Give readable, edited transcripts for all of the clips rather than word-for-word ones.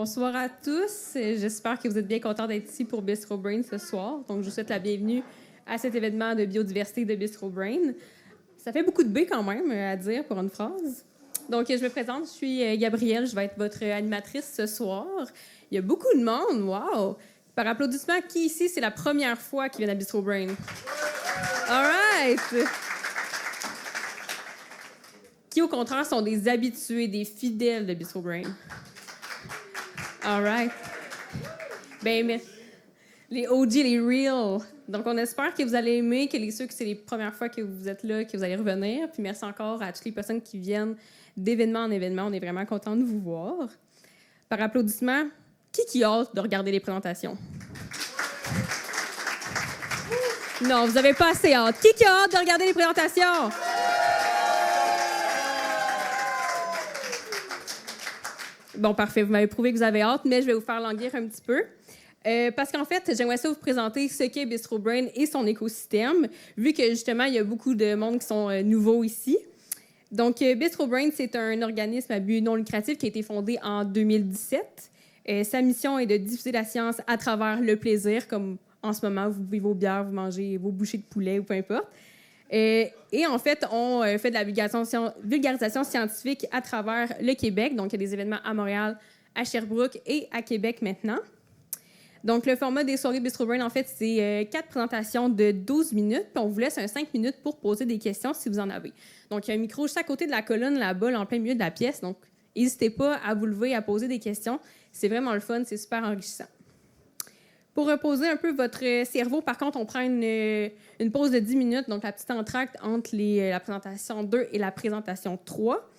Bonsoir à tous. J'espère que vous êtes bien contents d'être ici pour Bistro Brain ce soir. Donc, je vous souhaite la bienvenue à cet événement de biodiversité de Bistro Brain. Ça fait beaucoup de B quand même à dire pour une phrase. Donc, je me présente, je suis Gabrielle, je vais être votre animatrice ce soir. Il y a beaucoup de monde, wow! Par applaudissement, qui ici, c'est la première fois qu'il vient à Bistro Brain? All right! Qui, au contraire, sont des habitués, des fidèles de Bistro Brain? All right. Ben, mais les OG, les real. Donc, on espère que vous allez aimer, que ceux que c'est les premières fois que vous êtes là, que vous allez revenir. Puis merci encore à toutes les personnes qui viennent d'événement en événement. On est vraiment contents de vous voir. Par applaudissement, qui a hâte de regarder les présentations? Non, vous n'avez pas assez hâte. Qui a hâte de regarder les présentations? Bon, parfait. Vous m'avez prouvé que vous avez hâte, mais je vais vous faire languir un petit peu. Parce qu'en fait, j'aimerais ça vous présenter ce qu'est Bistro Brain et son écosystème, vu que, justement, il y a beaucoup de monde qui sont nouveaux ici. Donc, Bistro Brain, c'est un organisme à but non lucratif qui a été fondé en 2017. Sa mission est de diffuser la science à travers le plaisir, comme en ce moment, vous buvez vos bières, vous mangez vos bouchées de poulet ou peu importe. Et en fait, on fait de la vulgarisation scientifique à travers le Québec. Donc, il y a des événements à Montréal, à Sherbrooke et à Québec maintenant. Donc, le format des soirées Bistro Brain, en fait, c'est 4 présentations de 12 minutes. Puis on vous laisse 5 minutes pour poser des questions si vous en avez. Donc, il y a un micro juste à côté de la colonne là-bas, en plein milieu de la pièce. Donc, n'hésitez pas à vous lever, à poser des questions. C'est vraiment le fun, c'est super enrichissant. Pour reposer un peu votre cerveau, par contre, on prend une pause de 10 minutes, donc la petite entracte entre la présentation 2 et la présentation 3.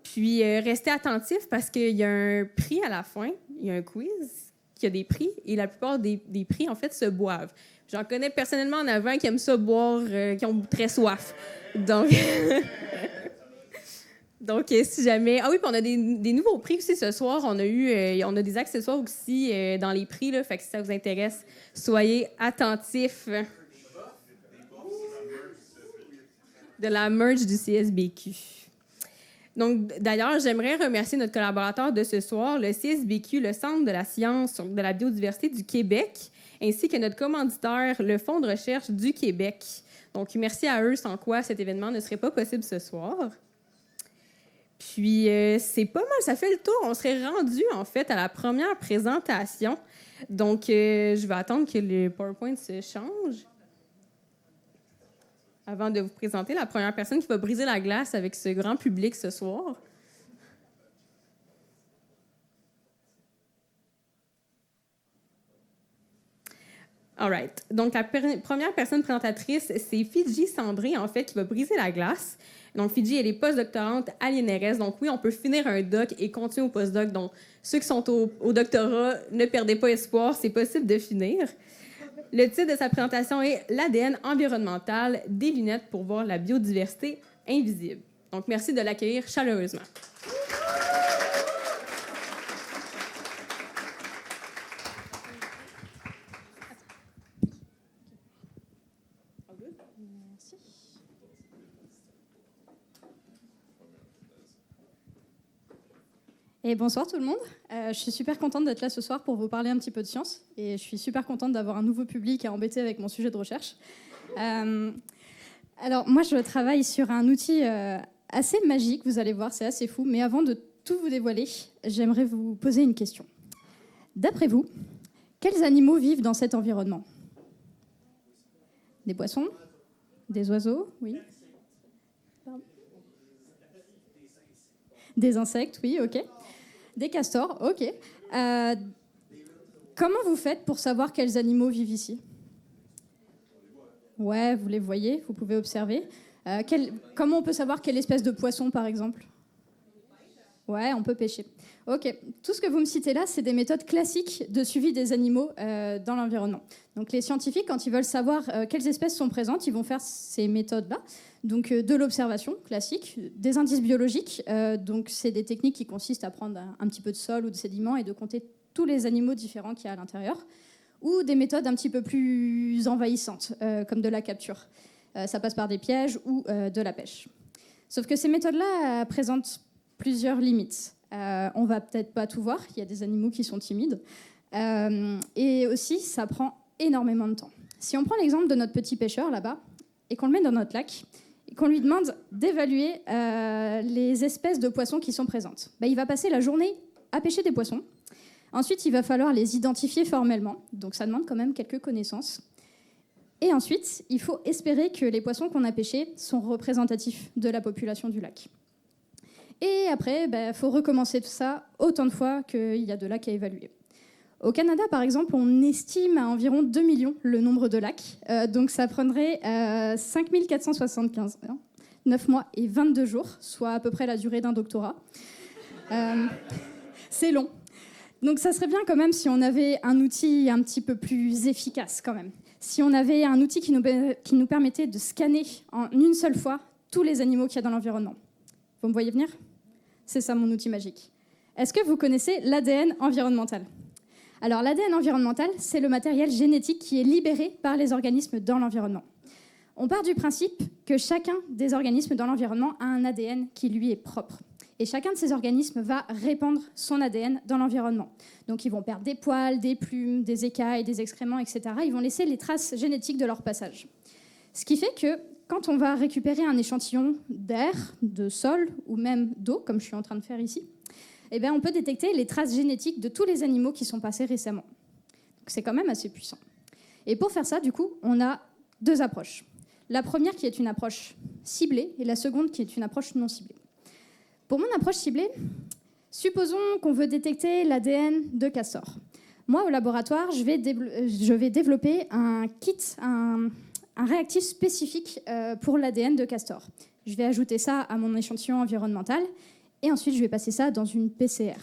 Puis, restez attentifs parce qu'il y a un prix à la fin. Il y a un quiz qui a des prix et la plupart des prix, en fait, se boivent. J'en connais personnellement en avant qui aiment ça boire, qui ont très soif. Donc, si jamais... Ah oui, puis on a des nouveaux prix aussi ce soir. On a des accessoires aussi dans les prix, là. Fait que si ça vous intéresse, soyez attentifs. De la merch du CSBQ. Donc, d'ailleurs, j'aimerais remercier notre collaborateur de ce soir, le CSBQ, le Centre de la science de la biodiversité du Québec, ainsi que notre commanditaire, le Fonds de recherche du Québec. Donc, merci à eux, sans quoi cet événement ne serait pas possible ce soir. Puis, c'est pas mal, ça fait le tour. On serait rendu, en fait, à la première présentation. Donc, je vais attendre que le PowerPoint se change avant de vous présenter la première personne qui va briser la glace avec ce grand public ce soir. All right. Donc, la première personne présentatrice, c'est Fidji Sandré, en fait, qui va briser la glace. Donc, Fidji, elle est postdoctorante à l'INRS. Donc, oui, on peut finir un doc et continuer au postdoc. Donc, ceux qui sont au doctorat, ne perdez pas espoir, c'est possible de finir. Le titre de sa présentation est « L'ADN environnemental, des lunettes pour voir la biodiversité invisible ». Donc, merci de l'accueillir chaleureusement. Et bonsoir tout le monde. Je suis super contente d'être là ce soir pour vous parler un petit peu de science. Et je suis super contente d'avoir un nouveau public à embêter avec mon sujet de recherche. Alors moi, je travaille sur un outil assez magique, vous allez voir, c'est assez fou. Mais avant de tout vous dévoiler, j'aimerais vous poser une question. D'après vous, quels animaux vivent dans cet environnement? Des poissons? Des oiseaux? Oui. Des insectes, oui, ok. Des castors, ok. Comment vous faites pour savoir quels animaux vivent ici? Ouais, vous les voyez, vous pouvez observer. Comment on peut savoir quelle espèce de poisson, par exemple? Ouais, on peut pêcher. Ok, tout ce que vous me citez là, c'est des méthodes classiques de suivi des animaux dans l'environnement. Donc les scientifiques, quand ils veulent savoir quelles espèces sont présentes, ils vont faire ces méthodes-là. Donc de l'observation classique, des indices biologiques. Donc c'est des techniques qui consistent à prendre un petit peu de sol ou de sédiments et de compter tous les animaux différents qu'il y a à l'intérieur. Ou des méthodes un petit peu plus envahissantes, comme de la capture. Ça passe par des pièges ou de la pêche. Sauf que ces méthodes-là présentent plusieurs limites. On va peut-être pas tout voir, il y a des animaux qui sont timides. Et aussi, ça prend énormément de temps. Si on prend l'exemple de notre petit pêcheur là-bas, et qu'on le met dans notre lac, et qu'on lui demande d'évaluer les espèces de poissons qui sont présentes, il va passer la journée à pêcher des poissons. Ensuite, il va falloir les identifier formellement, donc ça demande quand même quelques connaissances. Et ensuite, il faut espérer que les poissons qu'on a pêchés sont représentatifs de la population du lac. Et après, faut recommencer tout ça autant de fois qu'il y a de lacs à évaluer. Au Canada, par exemple, on estime à environ 2 millions le nombre de lacs. Donc ça prendrait 5 475 9 mois et 22 jours, soit à peu près la durée d'un doctorat. C'est long. Donc ça serait bien quand même si on avait un outil un petit peu plus efficace quand même. Si on avait un outil qui nous permettait de scanner en une seule fois tous les animaux qu'il y a dans l'environnement. Vous me voyez venir ? C'est ça mon outil magique. Est-ce que vous connaissez l'ADN environnemental ? Alors l'ADN environnemental, c'est le matériel génétique qui est libéré par les organismes dans l'environnement. On part du principe que chacun des organismes dans l'environnement a un ADN qui lui est propre. Et chacun de ces organismes va répandre son ADN dans l'environnement. Donc ils vont perdre des poils, des plumes, des écailles, des excréments, etc. Ils vont laisser les traces génétiques de leur passage. Ce qui fait que quand on va récupérer un échantillon d'air, de sol ou même d'eau, comme je suis en train de faire ici, on peut détecter les traces génétiques de tous les animaux qui sont passés récemment. Donc c'est quand même assez puissant. Et pour faire ça, du coup, on a deux approches. La première qui est une approche ciblée et la seconde qui est une approche non ciblée. Pour mon approche ciblée, supposons qu'on veut détecter l'ADN de castor. Moi, au laboratoire, je vais développer un kit, un réactif spécifique pour l'ADN de castor. Je vais ajouter ça à mon échantillon environnemental et ensuite je vais passer ça dans une PCR.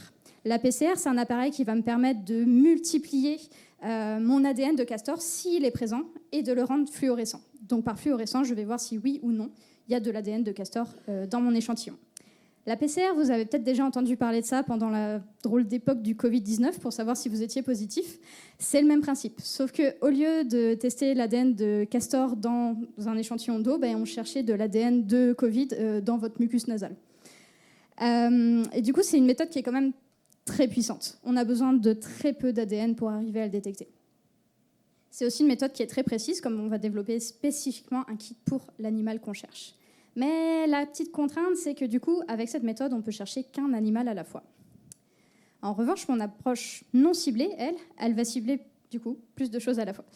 La PCR, c'est un appareil qui va me permettre de multiplier mon ADN de castor s'il est présent et de le rendre fluorescent. Donc par fluorescent, je vais voir si oui ou non il y a de l'ADN de castor dans mon échantillon. La PCR, vous avez peut-être déjà entendu parler de ça pendant la drôle d'époque du Covid-19 pour savoir si vous étiez positif. C'est le même principe, sauf qu'au lieu de tester l'ADN de castor dans un échantillon d'eau, on cherchait de l'ADN de Covid dans votre mucus nasal. Et du coup, c'est une méthode qui est quand même très puissante. On a besoin de très peu d'ADN pour arriver à le détecter. C'est aussi une méthode qui est très précise, comme on va développer spécifiquement un kit pour l'animal qu'on cherche. Mais la petite contrainte, c'est que du coup, avec cette méthode, on peut chercher qu'un animal à la fois. En revanche, mon approche non ciblée, elle va cibler du coup plus de choses à la fois.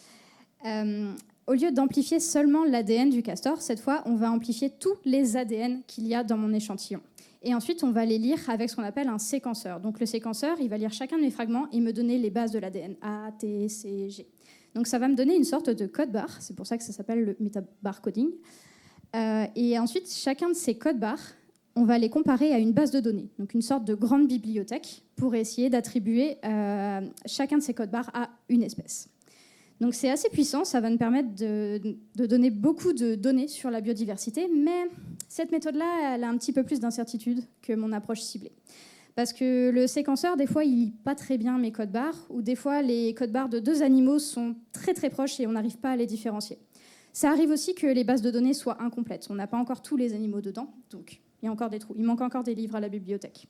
Au lieu d'amplifier seulement l'ADN du castor, cette fois, on va amplifier tous les ADN qu'il y a dans mon échantillon. Et ensuite, on va les lire avec ce qu'on appelle un séquenceur. Donc le séquenceur, il va lire chacun de mes fragments et me donner les bases de l'ADN, A, T, C, G. Donc ça va me donner une sorte de code barre, c'est pour ça que ça s'appelle le metabarcoding. Et ensuite, chacun de ces codes barres, on va les comparer à une base de données, donc une sorte de grande bibliothèque, pour essayer d'attribuer chacun de ces codes barres à une espèce. Donc c'est assez puissant, ça va nous permettre de donner beaucoup de données sur la biodiversité, mais cette méthode-là, elle a un petit peu plus d'incertitude que mon approche ciblée. Parce que le séquenceur, des fois, il lit pas très bien mes codes barres, ou des fois, les codes barres de deux animaux sont très très proches et on n'arrive pas à les différencier. Ça arrive aussi que les bases de données soient incomplètes. On n'a pas encore tous les animaux dedans, donc il y a encore des trous. Il manque encore des livres à la bibliothèque.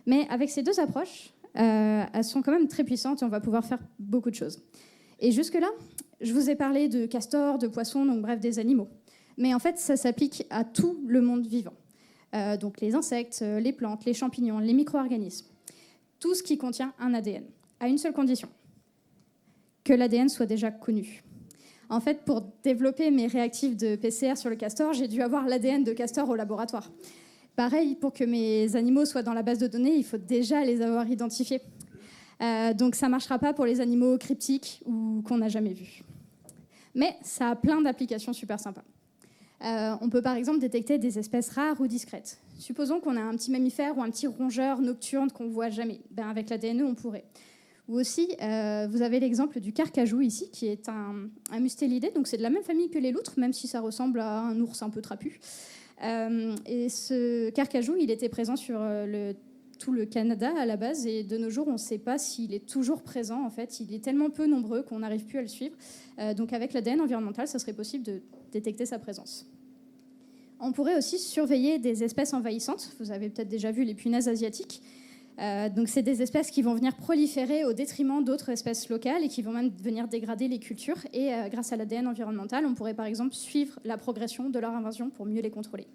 Mais avec ces deux approches, elles sont quand même très puissantes et on va pouvoir faire beaucoup de choses. Et jusque-là, je vous ai parlé de castors, de poissons, donc bref, des animaux. Mais en fait, ça s'applique à tout le monde vivant. Donc les insectes, les plantes, les champignons, les micro-organismes. Tout ce qui contient un ADN, à une seule condition, que l'ADN soit déjà connu. En fait, pour développer mes réactifs de PCR sur le castor, j'ai dû avoir l'ADN de castor au laboratoire. Pareil, pour que mes animaux soient dans la base de données, il faut déjà les avoir identifiés. Donc ça ne marchera pas pour les animaux cryptiques ou qu'on n'a jamais vus. Mais ça a plein d'applications super sympas. On peut par exemple détecter des espèces rares ou discrètes. Supposons qu'on a un petit mammifère ou un petit rongeur nocturne qu'on ne voit jamais. Avec l'ADN, on pourrait. Ou aussi, vous avez l'exemple du carcajou ici, qui est un mustélidé, donc c'est de la même famille que les loutres, même si ça ressemble à un ours un peu trapu. Et ce carcajou, il était présent sur tout le Canada à la base, et de nos jours, on ne sait pas s'il est toujours présent. En fait, il est tellement peu nombreux qu'on n'arrive plus à le suivre. Donc avec l'ADN environnemental, ça serait possible de détecter sa présence. On pourrait aussi surveiller des espèces envahissantes. Vous avez peut-être déjà vu les punaises asiatiques. Donc c'est des espèces qui vont venir proliférer au détriment d'autres espèces locales et qui vont même venir dégrader les cultures. Et grâce à l'ADN environnemental, on pourrait par exemple suivre la progression de leur invasion pour mieux les contrôler.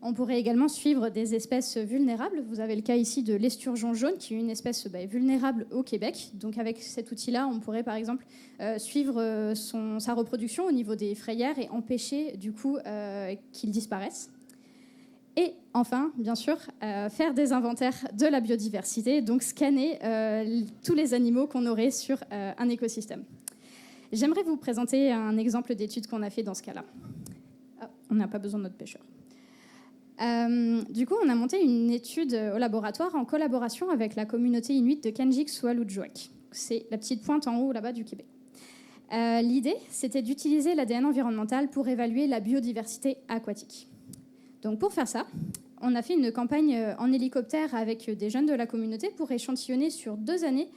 On pourrait également suivre des espèces vulnérables. Vous avez le cas ici de l'esturgeon jaune, qui est une espèce vulnérable au Québec. Donc avec cet outil-là, on pourrait par exemple suivre sa reproduction au niveau des frayères et empêcher du coup qu'il disparaisse. Et enfin, bien sûr, faire des inventaires de la biodiversité, donc scanner tous les animaux qu'on aurait sur un écosystème. J'aimerais vous présenter un exemple d'étude qu'on a fait dans ce cas-là. Ah, on n'a pas besoin de notre pêcheur. Du coup, on a monté une étude au laboratoire en collaboration avec la communauté inuite de Kanjik-Sualujjuaq. C'est la petite pointe en haut là-bas du Québec. L'idée, c'était d'utiliser l'ADN environnemental pour évaluer la biodiversité aquatique. Donc pour faire ça, on a fait une campagne en hélicoptère avec des jeunes de la communauté pour échantillonner sur 2 années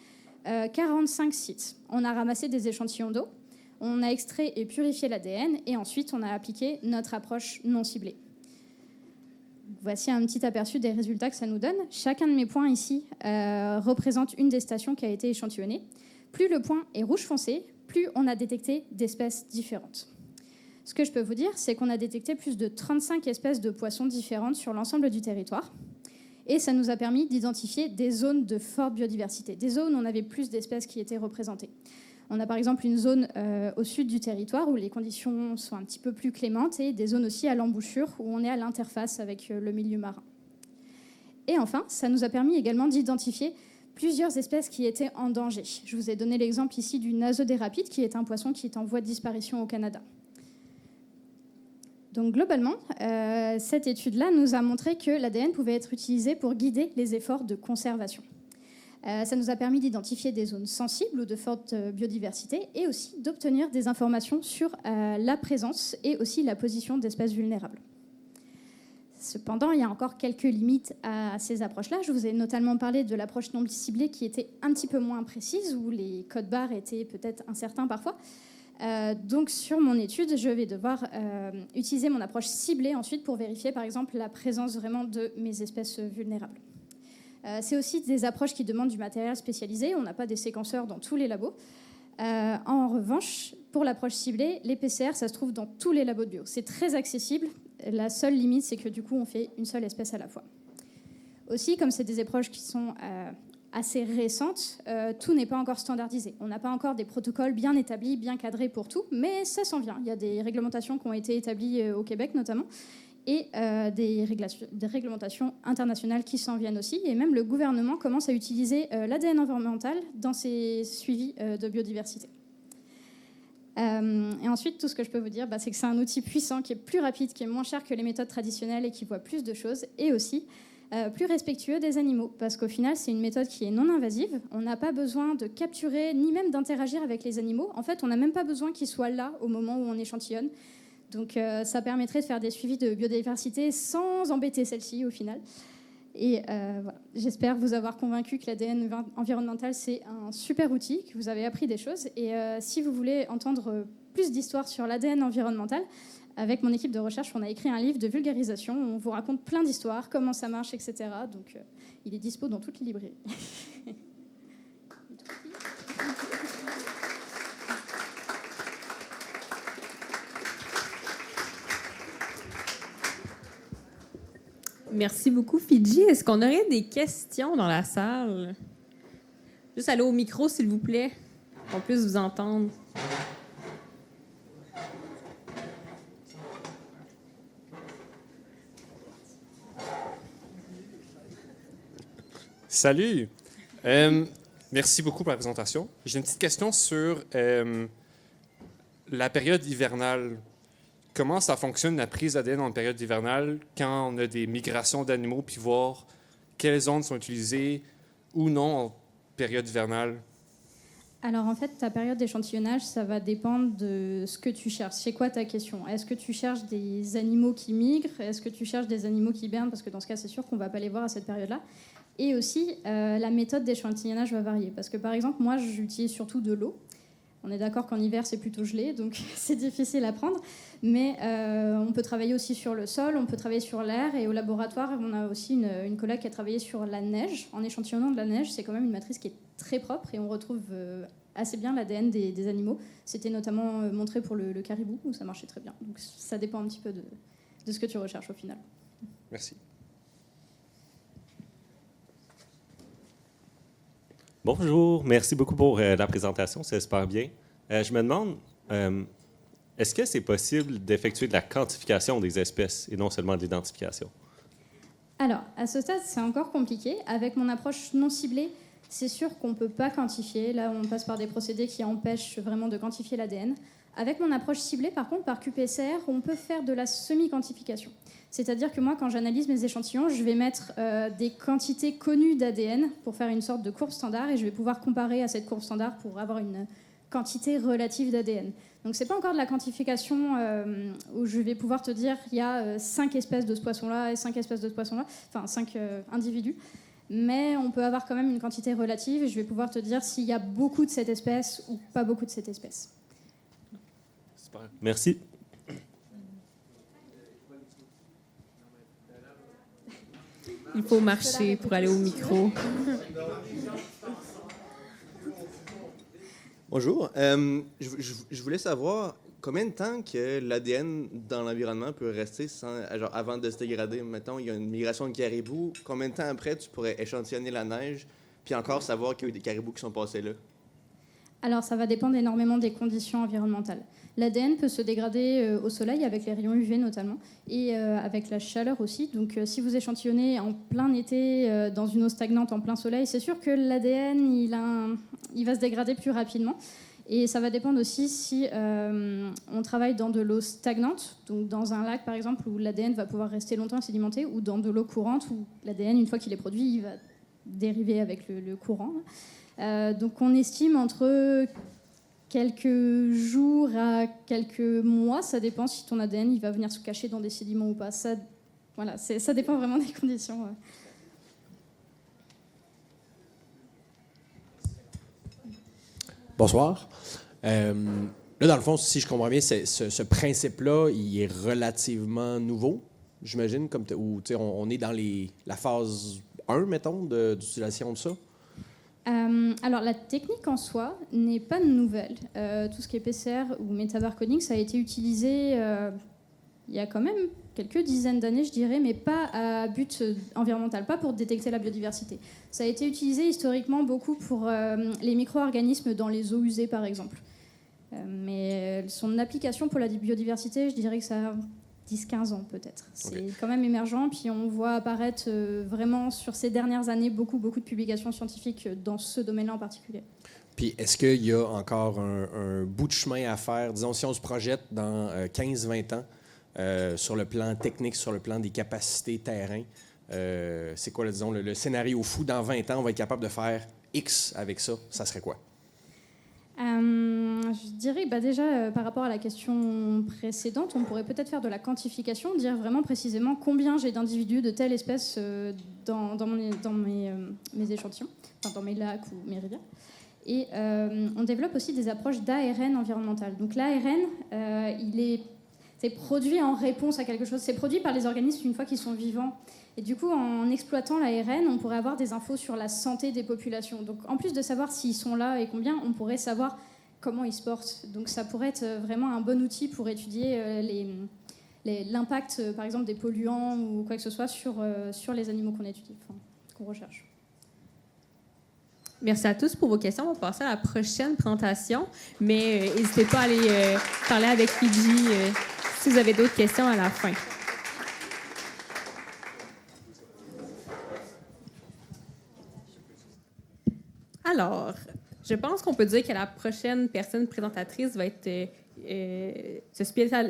45 sites. On a ramassé des échantillons d'eau, on a extrait et purifié l'ADN et ensuite on a appliqué notre approche non ciblée. Voici un petit aperçu des résultats que ça nous donne. Chacun de mes points ici représente une des stations qui a été échantillonnée. Plus le point est rouge foncé, plus on a détecté d'espèces différentes. Ce que je peux vous dire, c'est qu'on a détecté plus de 35 espèces de poissons différentes sur l'ensemble du territoire. Et ça nous a permis d'identifier des zones de forte biodiversité, des zones où on avait plus d'espèces qui étaient représentées. On a par exemple une zone au sud du territoire où les conditions sont un petit peu plus clémentes et des zones aussi à l'embouchure où on est à l'interface avec le milieu marin. Et enfin, ça nous a permis également d'identifier plusieurs espèces qui étaient en danger. Je vous ai donné l'exemple ici du nasodérapide, qui est un poisson qui est en voie de disparition au Canada. Donc globalement, cette étude-là nous a montré que l'ADN pouvait être utilisé pour guider les efforts de conservation. Ça nous a permis d'identifier des zones sensibles ou de forte biodiversité et aussi d'obtenir des informations sur la présence et aussi la position d'espèces vulnérables. Cependant, il y a encore quelques limites à ces approches-là. Je vous ai notamment parlé de l'approche non ciblée qui était un petit peu moins précise, où les codes barres étaient peut-être incertains parfois. Donc sur mon étude, je vais devoir utiliser mon approche ciblée ensuite pour vérifier par exemple la présence vraiment de mes espèces vulnérables. C'est aussi des approches qui demandent du matériel spécialisé. On n'a pas des séquenceurs dans tous les labos. En revanche, pour l'approche ciblée, les PCR, ça se trouve dans tous les labos de bio. C'est très accessible. La seule limite, c'est que du coup, on fait une seule espèce à la fois. Aussi, comme c'est des approches qui sont assez récentes, tout n'est pas encore standardisé. On n'a pas encore des protocoles bien établis, bien cadrés pour tout, mais ça s'en vient. Il y a des réglementations qui ont été établies au Québec notamment, et des réglementations internationales qui s'en viennent aussi. Et même le gouvernement commence à utiliser l'ADN environnemental dans ses suivis de biodiversité. Et ensuite, tout ce que je peux vous dire, c'est que c'est un outil puissant, qui est plus rapide, qui est moins cher que les méthodes traditionnelles et qui voit plus de choses, et aussi plus respectueux des animaux, parce qu'au final, c'est une méthode qui est non invasive. On n'a pas besoin de capturer, ni même d'interagir avec les animaux. En fait, on n'a même pas besoin qu'ils soient là au moment où on échantillonne. Donc ça permettrait de faire des suivis de biodiversité sans embêter celle-ci au final. Et voilà. J'espère vous avoir convaincu que l'ADN environnemental, c'est un super outil, que vous avez appris des choses. Et si vous voulez entendre plus d'histoires sur l'ADN environnemental, avec mon équipe de recherche, on a écrit un livre de vulgarisation où on vous raconte plein d'histoires, comment ça marche, etc. Donc il est dispo dans toutes les librairies. Merci beaucoup, Fidji. Est-ce qu'on aurait des questions dans la salle? Juste aller au micro, s'il vous plaît, qu'on puisse vous entendre. Salut! Merci beaucoup pour la présentation. J'ai une petite question sur la période hivernale. Comment ça fonctionne la prise d'ADN en période hivernale quand on a des migrations d'animaux, puis voir quelles zones sont utilisées ou non en période hivernale? Alors en fait, ta période d'échantillonnage, ça va dépendre de ce que tu cherches. C'est quoi ta question? Est-ce que tu cherches des animaux qui migrent? Est-ce que tu cherches des animaux qui hibernent? Parce que dans ce cas, c'est sûr qu'on ne va pas les voir à cette période-là. Et aussi, la méthode d'échantillonnage va varier. Parce que par exemple, moi, j'utilise surtout de l'eau. On est d'accord qu'en hiver, c'est plutôt gelé, donc c'est difficile à prendre. Mais on peut travailler aussi sur le sol, on peut travailler sur l'air. Et au laboratoire, on a aussi une collègue qui a travaillé sur la neige. En échantillonnant de la neige, c'est quand même une matrice qui est très propre et on retrouve assez bien l'ADN des animaux. C'était notamment montré pour le caribou, où ça marchait très bien. Donc ça dépend un petit peu de ce que tu recherches au final. Merci. Bonjour, merci beaucoup pour la présentation, c'est super bien. Je me demande, est-ce que c'est possible d'effectuer de la quantification des espèces et non seulement de l'identification? Alors, à ce stade, c'est encore compliqué. Avec mon approche non ciblée, c'est sûr qu'on ne peut pas quantifier. Là, on passe par des procédés qui empêchent vraiment de quantifier l'ADN. Avec mon approche ciblée, par contre, par QPCR, on peut faire de la semi-quantification. C'est-à-dire que moi, quand j'analyse mes échantillons, je vais mettre des quantités connues d'ADN pour faire une sorte de courbe standard et je vais pouvoir comparer à cette courbe standard pour avoir une quantité relative d'ADN. Donc c'est pas encore de la quantification où je vais pouvoir te dire il y a 5 espèces de ce poisson-là et 5 espèces de ce poisson-là, enfin 5 individus. Mais on peut avoir quand même une quantité relative et je vais pouvoir te dire s'il y a beaucoup de cette espèce ou pas beaucoup de cette espèce. Super. Merci. Il faut marcher pour aller au micro. Bonjour. Je voulais savoir combien de temps que l'ADN dans l'environnement peut rester genre avant de se dégrader. Mettons, il y a une migration de caribou. Combien de temps après tu pourrais échantillonner la neige puis encore savoir qu'il y a eu des caribous qui sont passés là? Alors, ça va dépendre énormément des conditions environnementales. L'ADN peut se dégrader au soleil, avec les rayons UV notamment, et avec la chaleur aussi. Donc, si vous échantillonnez en plein été, dans une eau stagnante, en plein soleil, c'est sûr que l'ADN, il va se dégrader plus rapidement. Et ça va dépendre aussi si on travaille dans de l'eau stagnante, donc dans un lac, par exemple, où l'ADN va pouvoir rester longtemps sédimenté, ou dans de l'eau courante, où l'ADN, une fois qu'il est produit, il va dériver avec le courant. Donc on estime entre quelques jours à quelques mois, ça dépend si ton ADN il va venir se cacher dans des sédiments ou pas. Ça dépend vraiment des conditions. Bonsoir. Là, dans le fond, si je comprends bien, ce principe-là, il est relativement nouveau, j'imagine, où on est dans la phase 1, mettons, d'utilisation de ça. Alors, la technique en soi n'est pas nouvelle. Tout ce qui est PCR ou métabarcoding, ça a été utilisé il y a quand même quelques dizaines d'années, je dirais, mais pas à but environnemental, pas pour détecter la biodiversité. Ça a été utilisé historiquement beaucoup pour les micro-organismes dans les eaux usées, par exemple. Mais son application pour la biodiversité, je dirais que ça a 10-15 ans peut-être. C'est quand même émergent, puis on voit apparaître vraiment sur ces dernières années beaucoup de publications scientifiques dans ce domaine-là en particulier. Puis est-ce qu'il y a encore un bout de chemin à faire, disons, si on se projette dans 15-20 ans, sur le plan technique, sur le plan des capacités terrain, c'est quoi, disons, le scénario fou, dans 20 ans, on va être capable de faire X avec ça, ça serait quoi? Je dirais déjà, par rapport à la question précédente, on pourrait peut-être faire de la quantification, dire vraiment précisément combien j'ai d'individus de telle espèce dans mes échantillons, enfin, dans mes lacs ou mes rivières. Et on développe aussi des approches d'ARN environnemental. Donc l'ARN, c'est produit en réponse à quelque chose. C'est produit par les organismes une fois qu'ils sont vivants. Et du coup, en exploitant l'ARN, on pourrait avoir des infos sur la santé des populations. Donc, en plus de savoir s'ils sont là et combien, on pourrait savoir comment ils se portent. Donc, ça pourrait être vraiment un bon outil pour étudier l'impact, par exemple, des polluants ou quoi que ce soit sur les animaux qu'on étudie, qu'on recherche. Merci à tous pour vos questions. On va passer à la prochaine présentation, mais n'hésitez pas à aller parler avec Fidji si vous avez d'autres questions à la fin. Alors, je pense qu'on peut dire que la prochaine personne présentatrice va être se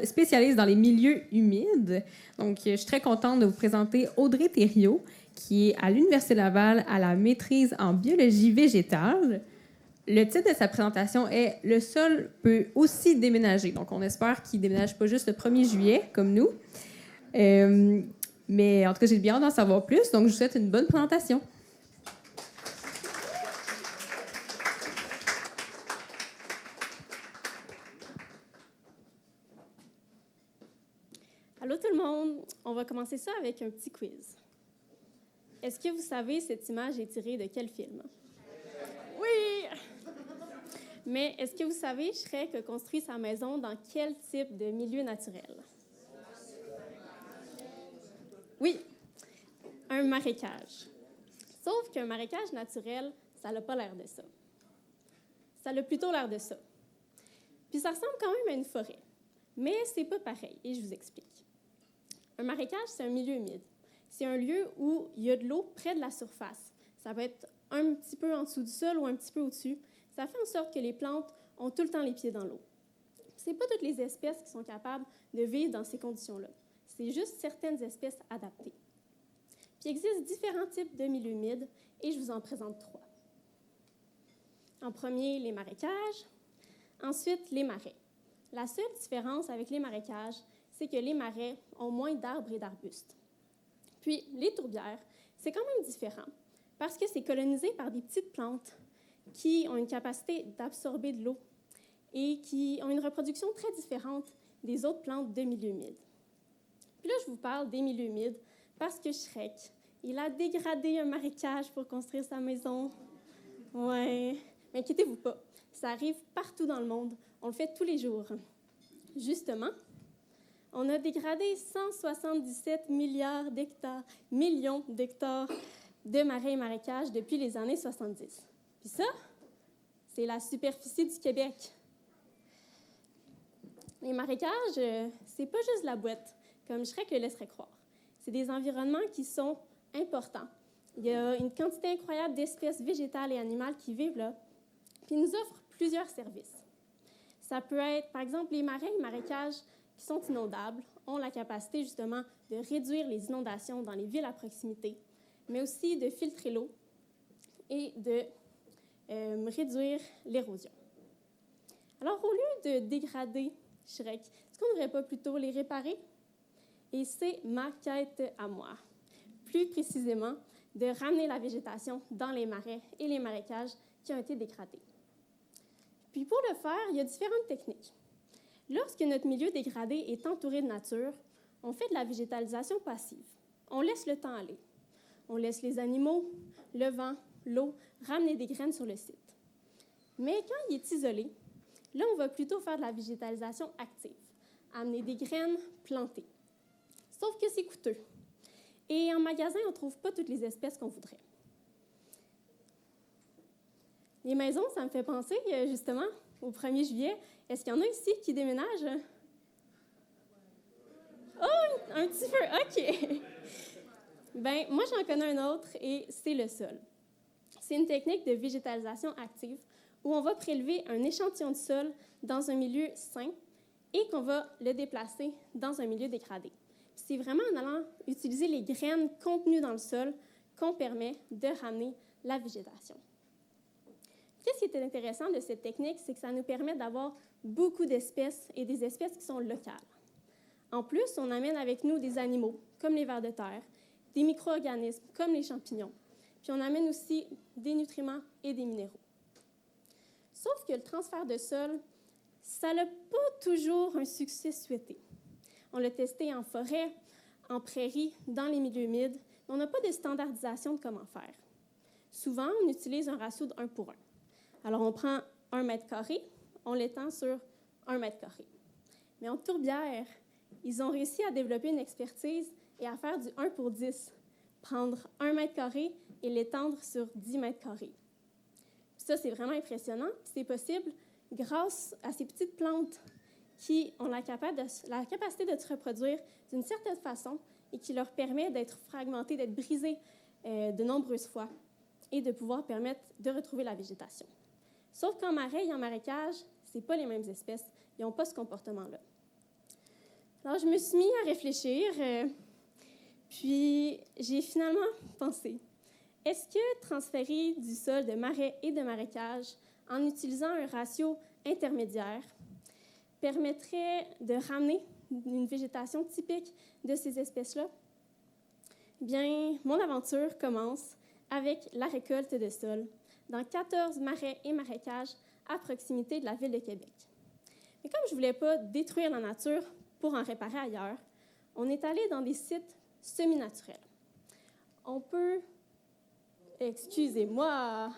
spécialise dans les milieux humides. Donc, je suis très contente de vous présenter Audrey Thériault, qui est à l'Université Laval à la maîtrise en biologie végétale. Le titre de sa présentation est « Le sol peut aussi déménager ». Donc, on espère qu'il ne déménage pas juste le 1er juillet, comme nous. Mais en tout cas, j'ai bien hâte d'en savoir plus. Donc, je vous souhaite une bonne présentation. va commencer ça avec un petit quiz. Est-ce que vous savez cette image est tirée de quel film? Oui! Mais est-ce que vous savez Shrek a construit sa maison dans quel type de milieu naturel? Oui, un marécage. Sauf qu'un marécage naturel, ça n'a pas l'air de ça. Ça a plutôt l'air de ça. Puis ça ressemble quand même à une forêt. Mais c'est pas pareil, et je vous explique. Un marécage, c'est un milieu humide. C'est un lieu où il y a de l'eau près de la surface. Ça peut être un petit peu en dessous du sol ou un petit peu au-dessus. Ça fait en sorte que les plantes ont tout le temps les pieds dans l'eau. Ce n'est pas toutes les espèces qui sont capables de vivre dans ces conditions-là. C'est juste certaines espèces adaptées. Puis il existe différents types de milieux humides et je vous en présente 3. En premier, les marécages. Ensuite, les marais. La seule différence avec les marécages, c'est que les marais ont moins d'arbres et d'arbustes. Puis, les tourbières, c'est quand même différent parce que c'est colonisé par des petites plantes qui ont une capacité d'absorber de l'eau et qui ont une reproduction très différente des autres plantes de milieux humides. Puis là, je vous parle des milieux humides parce que Shrek, il a dégradé un marécage pour construire sa maison. Ouais, mais inquiétez-vous pas, ça arrive partout dans le monde. On le fait tous les jours. Justement, on a dégradé 177 millions d'hectares de marais et marécages depuis les années 70. Puis ça, c'est la superficie du Québec. Les marécages, c'est pas juste la boîte, comme Shrek le laisserait croire. C'est des environnements qui sont importants. Il y a une quantité incroyable d'espèces végétales et animales qui vivent là, puis ils nous offrent plusieurs services. Ça peut être, par exemple, les marais et marécages qui sont inondables ont la capacité, justement, de réduire les inondations dans les villes à proximité, mais aussi de filtrer l'eau et de réduire l'érosion. Alors, au lieu de dégrader Shrek, est-ce qu'on ne devrait pas plutôt les réparer? Et c'est ma quête à moi. Plus précisément, de ramener la végétation dans les marais et les marécages qui ont été dégradés. Puis pour le faire, il y a différentes techniques. Lorsque notre milieu dégradé est entouré de nature, on fait de la végétalisation passive. On laisse le temps aller. On laisse les animaux, le vent, l'eau ramener des graines sur le site. Mais quand il est isolé, là, on va plutôt faire de la végétalisation active, amener des graines plantées. Sauf que c'est coûteux. Et en magasin, on ne trouve pas toutes les espèces qu'on voudrait. Les maisons, ça me fait penser, justement, au 1er juillet. Est-ce qu'il y en a ici qui déménagent? Oh, un petit peu, OK. Bien, moi, j'en connais un autre, et c'est le sol. C'est une technique de végétalisation active où on va prélever un échantillon de sol dans un milieu sain et qu'on va le déplacer dans un milieu dégradé. C'est vraiment en allant utiliser les graines contenues dans le sol qu'on permet de ramener la végétation. Qu'est-ce qui est intéressant de cette technique, c'est que ça nous permet d'avoir beaucoup d'espèces et des espèces qui sont locales. En plus, on amène avec nous des animaux, comme les vers de terre, des micro-organismes, comme les champignons. Puis on amène aussi des nutriments et des minéraux. Sauf que le transfert de sol, ça n'a pas toujours un succès souhaité. On l'a testé en forêt, en prairie, dans les milieux humides, mais on n'a pas de standardisation de comment faire. Souvent, on utilise un ratio de 1 pour 1. Alors, on prend 1 mètre carré, on l'étend sur 1 mètre carré. Mais en tourbière, ils ont réussi à développer une expertise et à faire du 1 pour 10, prendre 1 mètre carré et l'étendre sur 10 mètres carrés. Ça, c'est vraiment impressionnant. C'est possible grâce à ces petites plantes qui ont la capacité de se reproduire d'une certaine façon et qui leur permet d'être fragmentées, d'être brisées de nombreuses fois et de pouvoir permettre de retrouver la végétation. Sauf qu'en marais et en marécage, ce n'est pas les mêmes espèces. Ils n'ont pas ce comportement-là. Alors, je me suis mis à réfléchir, puis j'ai finalement pensé, est-ce que transférer du sol de marais et de marécage en utilisant un ratio intermédiaire permettrait de ramener une végétation typique de ces espèces-là? Bien, mon aventure commence avec la récolte de sol dans 14 marais et marécages à proximité de la ville de Québec. Mais comme je ne voulais pas détruire la nature pour en réparer ailleurs, on est allé dans des sites semi-naturels. On peut... Excusez-moi.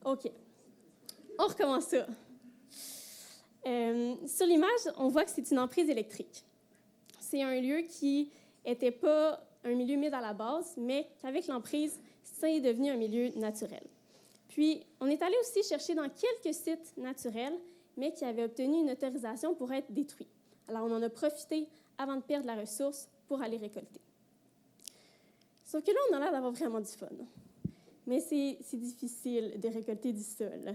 OK. On recommence ça. Sur l'image, on voit que c'est une emprise électrique. C'est un lieu qui n'était pas un milieu humide à la base, mais qu'avec l'emprise, c'est devenu un milieu naturel. Puis, on est allé aussi chercher dans quelques sites naturels, mais qui avaient obtenu une autorisation pour être détruits. Alors, on en a profité avant de perdre la ressource pour aller récolter. Sauf que là, on a l'air d'avoir vraiment du fun. Mais c'est difficile de récolter du sol.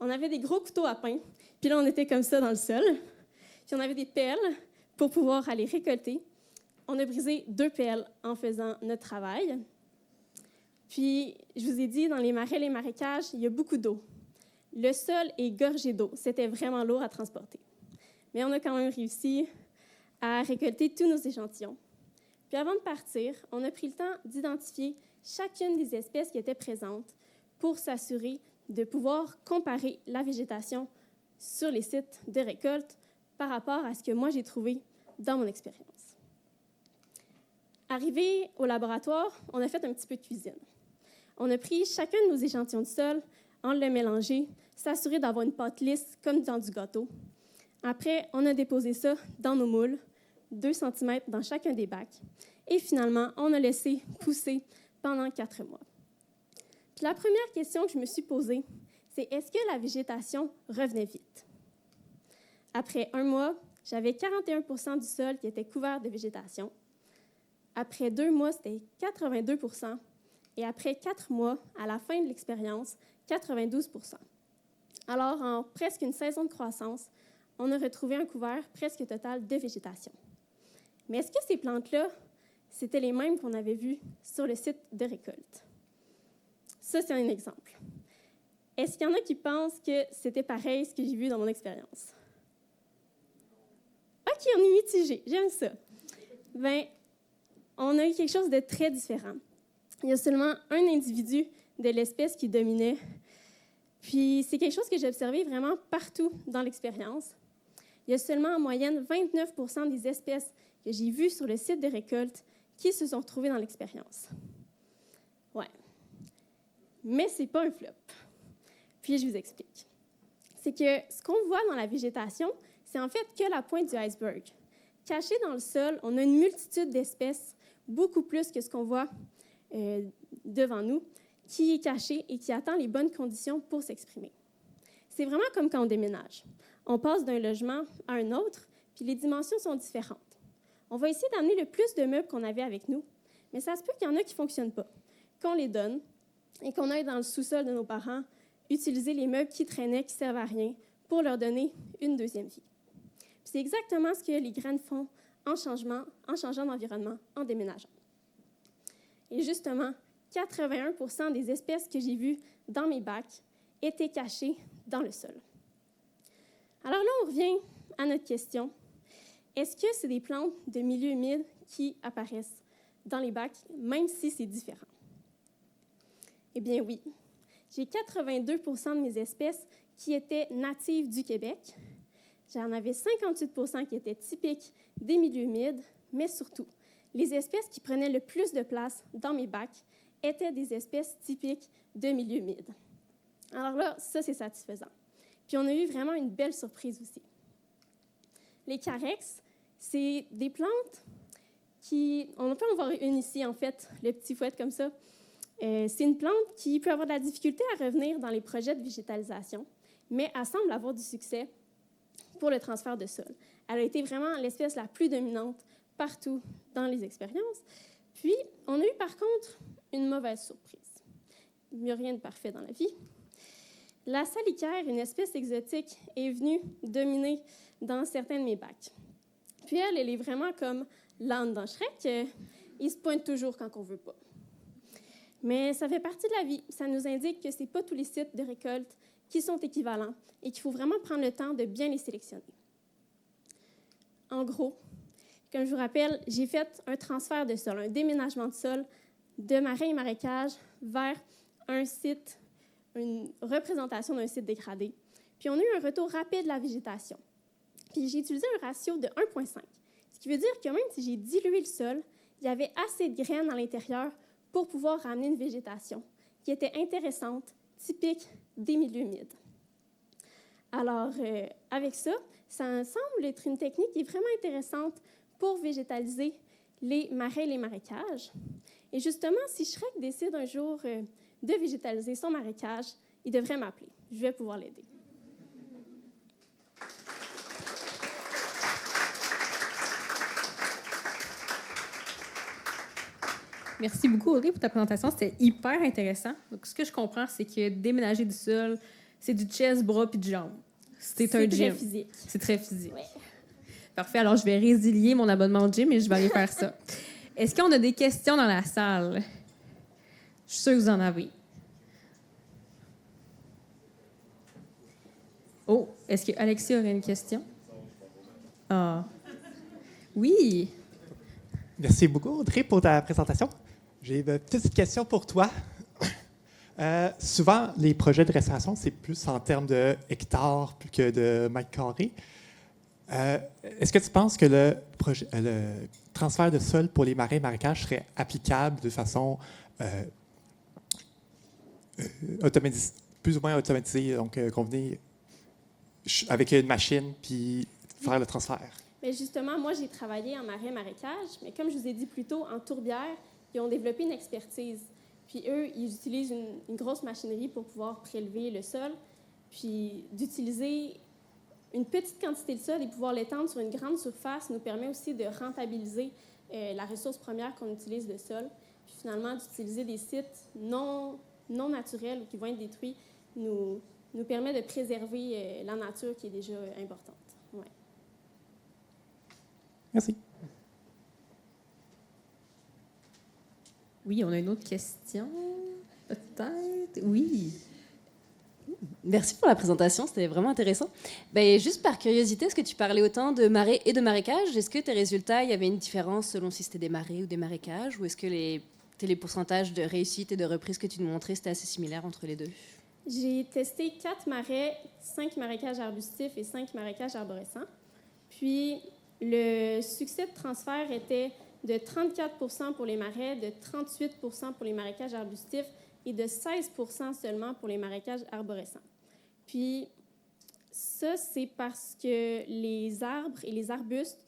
On avait des gros couteaux à pain, puis là, on était comme ça dans le sol. Puis on avait des pelles pour pouvoir aller récolter. On a brisé 2 pelles en faisant notre travail. Puis, je vous ai dit, dans les marais, les marécages, il y a beaucoup d'eau. Le sol est gorgé d'eau. C'était vraiment lourd à transporter. Mais on a quand même réussi à récolter tous nos échantillons. Puis avant de partir, on a pris le temps d'identifier chacune des espèces qui étaient présentes pour s'assurer de pouvoir comparer la végétation sur les sites de récolte par rapport à ce que moi j'ai trouvé dans mon expérience. Arrivé au laboratoire, on a fait un petit peu de cuisine. On a pris chacun de nos échantillons de sol, on l'a mélangé, s'assurer d'avoir une pâte lisse comme dans du gâteau. Après, on a déposé ça dans nos moules, 2 cm dans chacun des bacs. Et finalement, on a laissé pousser pendant 4 mois. Puis la première question que je me suis posée, c'est est-ce que la végétation revenait vite? Après 1 mois, j'avais 41 % du sol qui était couvert de végétation. Après 2 mois, c'était 82 %. Et après 4 mois, à la fin de l'expérience, 92 %. Alors, en presque une saison de croissance, on a retrouvé un couvert presque total de végétation. Mais est-ce que ces plantes-là, c'était les mêmes qu'on avait vues sur le site de récolte? Ça, c'est un exemple. Est-ce qu'il y en a qui pensent que c'était pareil ce que j'ai vu dans mon expérience? OK, on est mitigé. J'aime ça. Bien, on a eu quelque chose de très différent. Il y a seulement un individu de l'espèce qui dominait. Puis, c'est quelque chose que j'ai observé vraiment partout dans l'expérience. Il y a seulement en moyenne 29 % des espèces que j'ai vues sur le site de récolte qui se sont retrouvées dans l'expérience. Ouais. Mais ce n'est pas un flop. Puis, je vous explique. C'est que ce qu'on voit dans la végétation, c'est en fait que la pointe du iceberg. Caché dans le sol, on a une multitude d'espèces, beaucoup plus que ce qu'on voit devant nous, qui est caché et qui attend les bonnes conditions pour s'exprimer. C'est vraiment comme quand on déménage. On passe d'un logement à un autre, puis les dimensions sont différentes. On va essayer d'amener le plus de meubles qu'on avait avec nous, mais ça se peut qu'il y en a qui ne fonctionnent pas, qu'on les donne et qu'on aille dans le sous-sol de nos parents utiliser les meubles qui traînaient, qui ne servent à rien, pour leur donner une deuxième vie. Puis c'est exactement ce que les graines font en changeant d'environnement, en déménageant. Et justement, 81 % des espèces que j'ai vues dans mes bacs étaient cachées dans le sol. Alors là, on revient à notre question. Est-ce que c'est des plantes de milieu humide qui apparaissent dans les bacs, même si c'est différent? Eh bien oui. J'ai 82 % de mes espèces qui étaient natives du Québec. J'en avais 58 % qui étaient typiques des milieux humides, mais surtout, les espèces qui prenaient le plus de place dans mes bacs étaient des espèces typiques de milieux humides. Alors là, ça, c'est satisfaisant. Puis on a eu vraiment une belle surprise aussi. Les carex, c'est des plantes qui... On peut en voir une ici, en fait, le petit fouet comme ça. C'est une plante qui peut avoir de la difficulté à revenir dans les projets de végétalisation, mais elle semble avoir du succès pour le transfert de sol. Elle a été vraiment l'espèce la plus dominante partout dans les expériences. Puis, on a eu par contre une mauvaise surprise. Il n'y a rien de parfait dans la vie. La salicaire, une espèce exotique, est venue dominer dans certains de mes bacs. Puis elle est vraiment comme l'âne dans Shrek. Il se pointe toujours quand on ne veut pas. Mais ça fait partie de la vie. Ça nous indique que ce n'est pas tous les sites de récolte qui sont équivalents et qu'il faut vraiment prendre le temps de bien les sélectionner. En gros, comme je vous rappelle, j'ai fait un transfert de sol, un déménagement de sol de marais et marécages vers un site, une représentation d'un site dégradé. Puis on a eu un retour rapide de la végétation. Puis j'ai utilisé un ratio de 1,5. Ce qui veut dire que même si j'ai dilué le sol, il y avait assez de graines à l'intérieur pour pouvoir ramener une végétation qui était intéressante, typique des milieux humides. Alors, avec ça, ça semble être une technique qui est vraiment intéressante pour végétaliser les marais et les marécages. Et justement, si Shrek décide un jour de végétaliser son marécage, il devrait m'appeler. Je vais pouvoir l'aider. Merci beaucoup, Audrey, pour ta présentation. C'était hyper intéressant. Donc, ce que je comprends, c'est que déménager du sol, c'est du chest, bras puis de jambes. C'est un gym. Très physique. C'est très physique. Ouais. Parfait. Alors, je vais résilier mon abonnement au gym et je vais aller faire ça. Est-ce qu'on a des questions dans la salle? Je suis sûre que vous en avez. Oh, est-ce que Alexis aurait une question? Ah. Oui. Merci beaucoup, Audrey, pour ta présentation. J'ai une petite question pour toi. Souvent, les projets de restauration, c'est plus en termes de hectares plus que de mètres carrés. Est-ce que tu penses que le transfert de sol pour les marais et marécages serait applicable de façon plus ou moins automatisée, donc qu'on venait avec une machine puis faire le transfert? Mais justement, moi, j'ai travaillé en marais-marécage, mais comme je vous ai dit plus tôt, en tourbière, ils ont développé une expertise. Puis eux, ils utilisent une grosse machinerie pour pouvoir prélever le sol, puis d'utiliser une petite quantité de sol et pouvoir l'étendre sur une grande surface nous permet aussi de rentabiliser la ressource première qu'on utilise, le sol. Puis finalement, d'utiliser des sites non naturels ou qui vont être détruits nous permet de préserver la nature qui est déjà importante. Ouais. Merci. Oui, on a une autre question. Peut-être. Oui. Merci pour la présentation, c'était vraiment intéressant. Ben, juste par curiosité, est-ce que tu parlais autant de marais et de marécages? Est-ce que tes résultats, il y avait une différence selon si c'était des marais ou des marécages? Ou est-ce que les pourcentages de réussite et de reprise que tu nous montrais, c'était assez similaire entre les deux? J'ai testé 4 marais, 5 marécages arbustifs et 5 marécages arborescents. Puis, le succès de transfert était de 34 pour les marais, de 38 pour les marécages arbustifs et de 16 seulement pour les marécages arborescents. Puis, ça, c'est parce que les arbres et les arbustes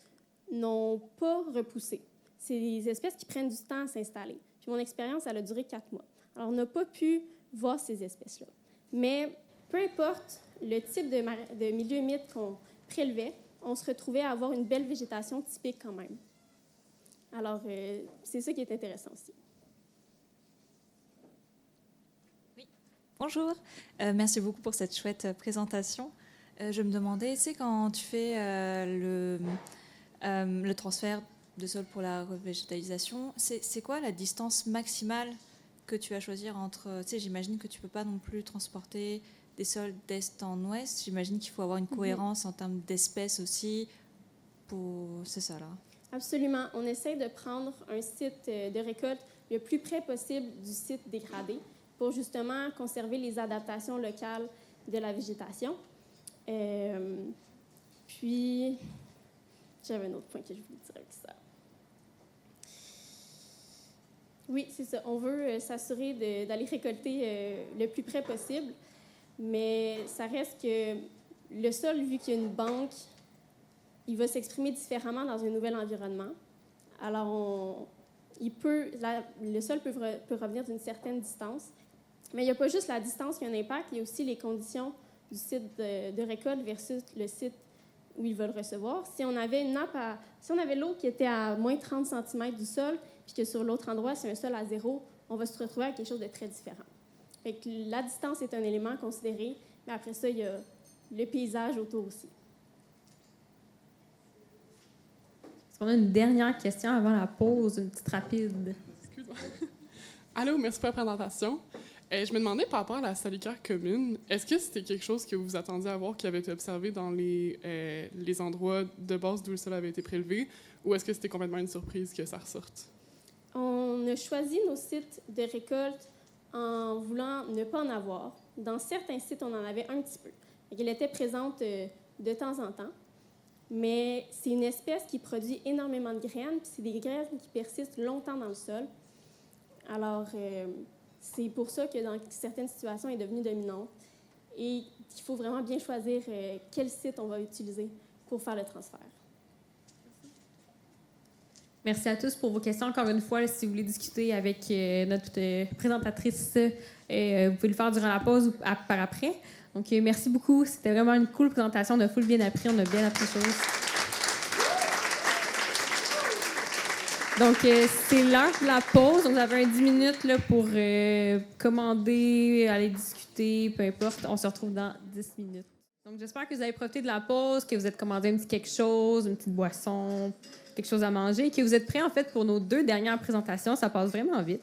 n'ont pas repoussé. C'est des espèces qui prennent du temps à s'installer. Puis, mon expérience, elle a duré 4 mois. Alors, on n'a pas pu voir ces espèces-là. Mais peu importe le type de milieu humide qu'on prélevait, on se retrouvait à avoir une belle végétation typique quand même. Alors, c'est ça qui est intéressant aussi. Oui, bonjour. Merci beaucoup pour cette chouette présentation. Je me demandais, tu sais, quand tu fais le transfert de sol pour la revégétalisation, c'est quoi la distance maximale que tu vas choisir entre... Tu sais, j'imagine que tu ne peux pas non plus transporter des sols d'est en ouest. J'imagine qu'il faut avoir une cohérence en termes d'espèces aussi pour ces sols-là. Absolument. On essaie de prendre un site de récolte le plus près possible du site dégradé pour justement conserver les adaptations locales de la végétation. Puis, j'avais un autre point que je voulais dire avec ça. Oui, c'est ça. On veut s'assurer d'aller récolter le plus près possible, mais ça reste que le sol, vu qu'il y a une banque, il va s'exprimer différemment dans un nouvel environnement. Alors, le sol peut revenir d'une certaine distance, mais il n'y a pas juste la distance qui a un impact, il y a aussi les conditions du site de récolte versus le site où ils veulent recevoir. Si on avait l'eau qui était à moins 30 cm du sol, puis que sur l'autre endroit, c'est un sol à 0, on va se retrouver avec quelque chose de très différent. Fait que la distance est un élément considéré, mais après ça, il y a le paysage autour aussi. Est-ce qu'on a une dernière question avant la pause, une petite rapide? Excuse-moi. Allô, merci pour la présentation. Je me demandais par rapport à la salicaire commune, est-ce que c'était quelque chose que vous attendiez à voir qui avait été observé dans les endroits de base d'où le sol avait été prélevé, ou est-ce que c'était complètement une surprise que ça ressorte? On a choisi nos sites de récolte en voulant ne pas en avoir. Dans certains sites, on en avait un petit peu. Elle était présente de temps en temps. mais c'est une espèce qui produit énormément de graines, puis c'est des graines qui persistent longtemps dans le sol. Alors, c'est pour ça que dans certaines situations, elle est devenue dominante. Et il faut vraiment bien choisir quel site on va utiliser pour faire le transfert. Merci à tous pour vos questions. Encore une fois, si vous voulez discuter avec notre présentatrice, vous pouvez le faire durant la pause ou par après. Donc, merci beaucoup. C'était vraiment une cool présentation. On a full bien appris. On a bien appris des choses. Donc, c'est l'heure de la pause. Donc, vous avez 10 minutes là, pour commander, aller discuter, peu importe. On se retrouve dans 10 minutes. Donc, j'espère que vous avez profité de la pause, que vous êtes commandé un petit quelque chose, une petite boisson, quelque chose à manger, et que vous êtes prêts, en fait, pour nos 2 dernières présentations. Ça passe vraiment vite.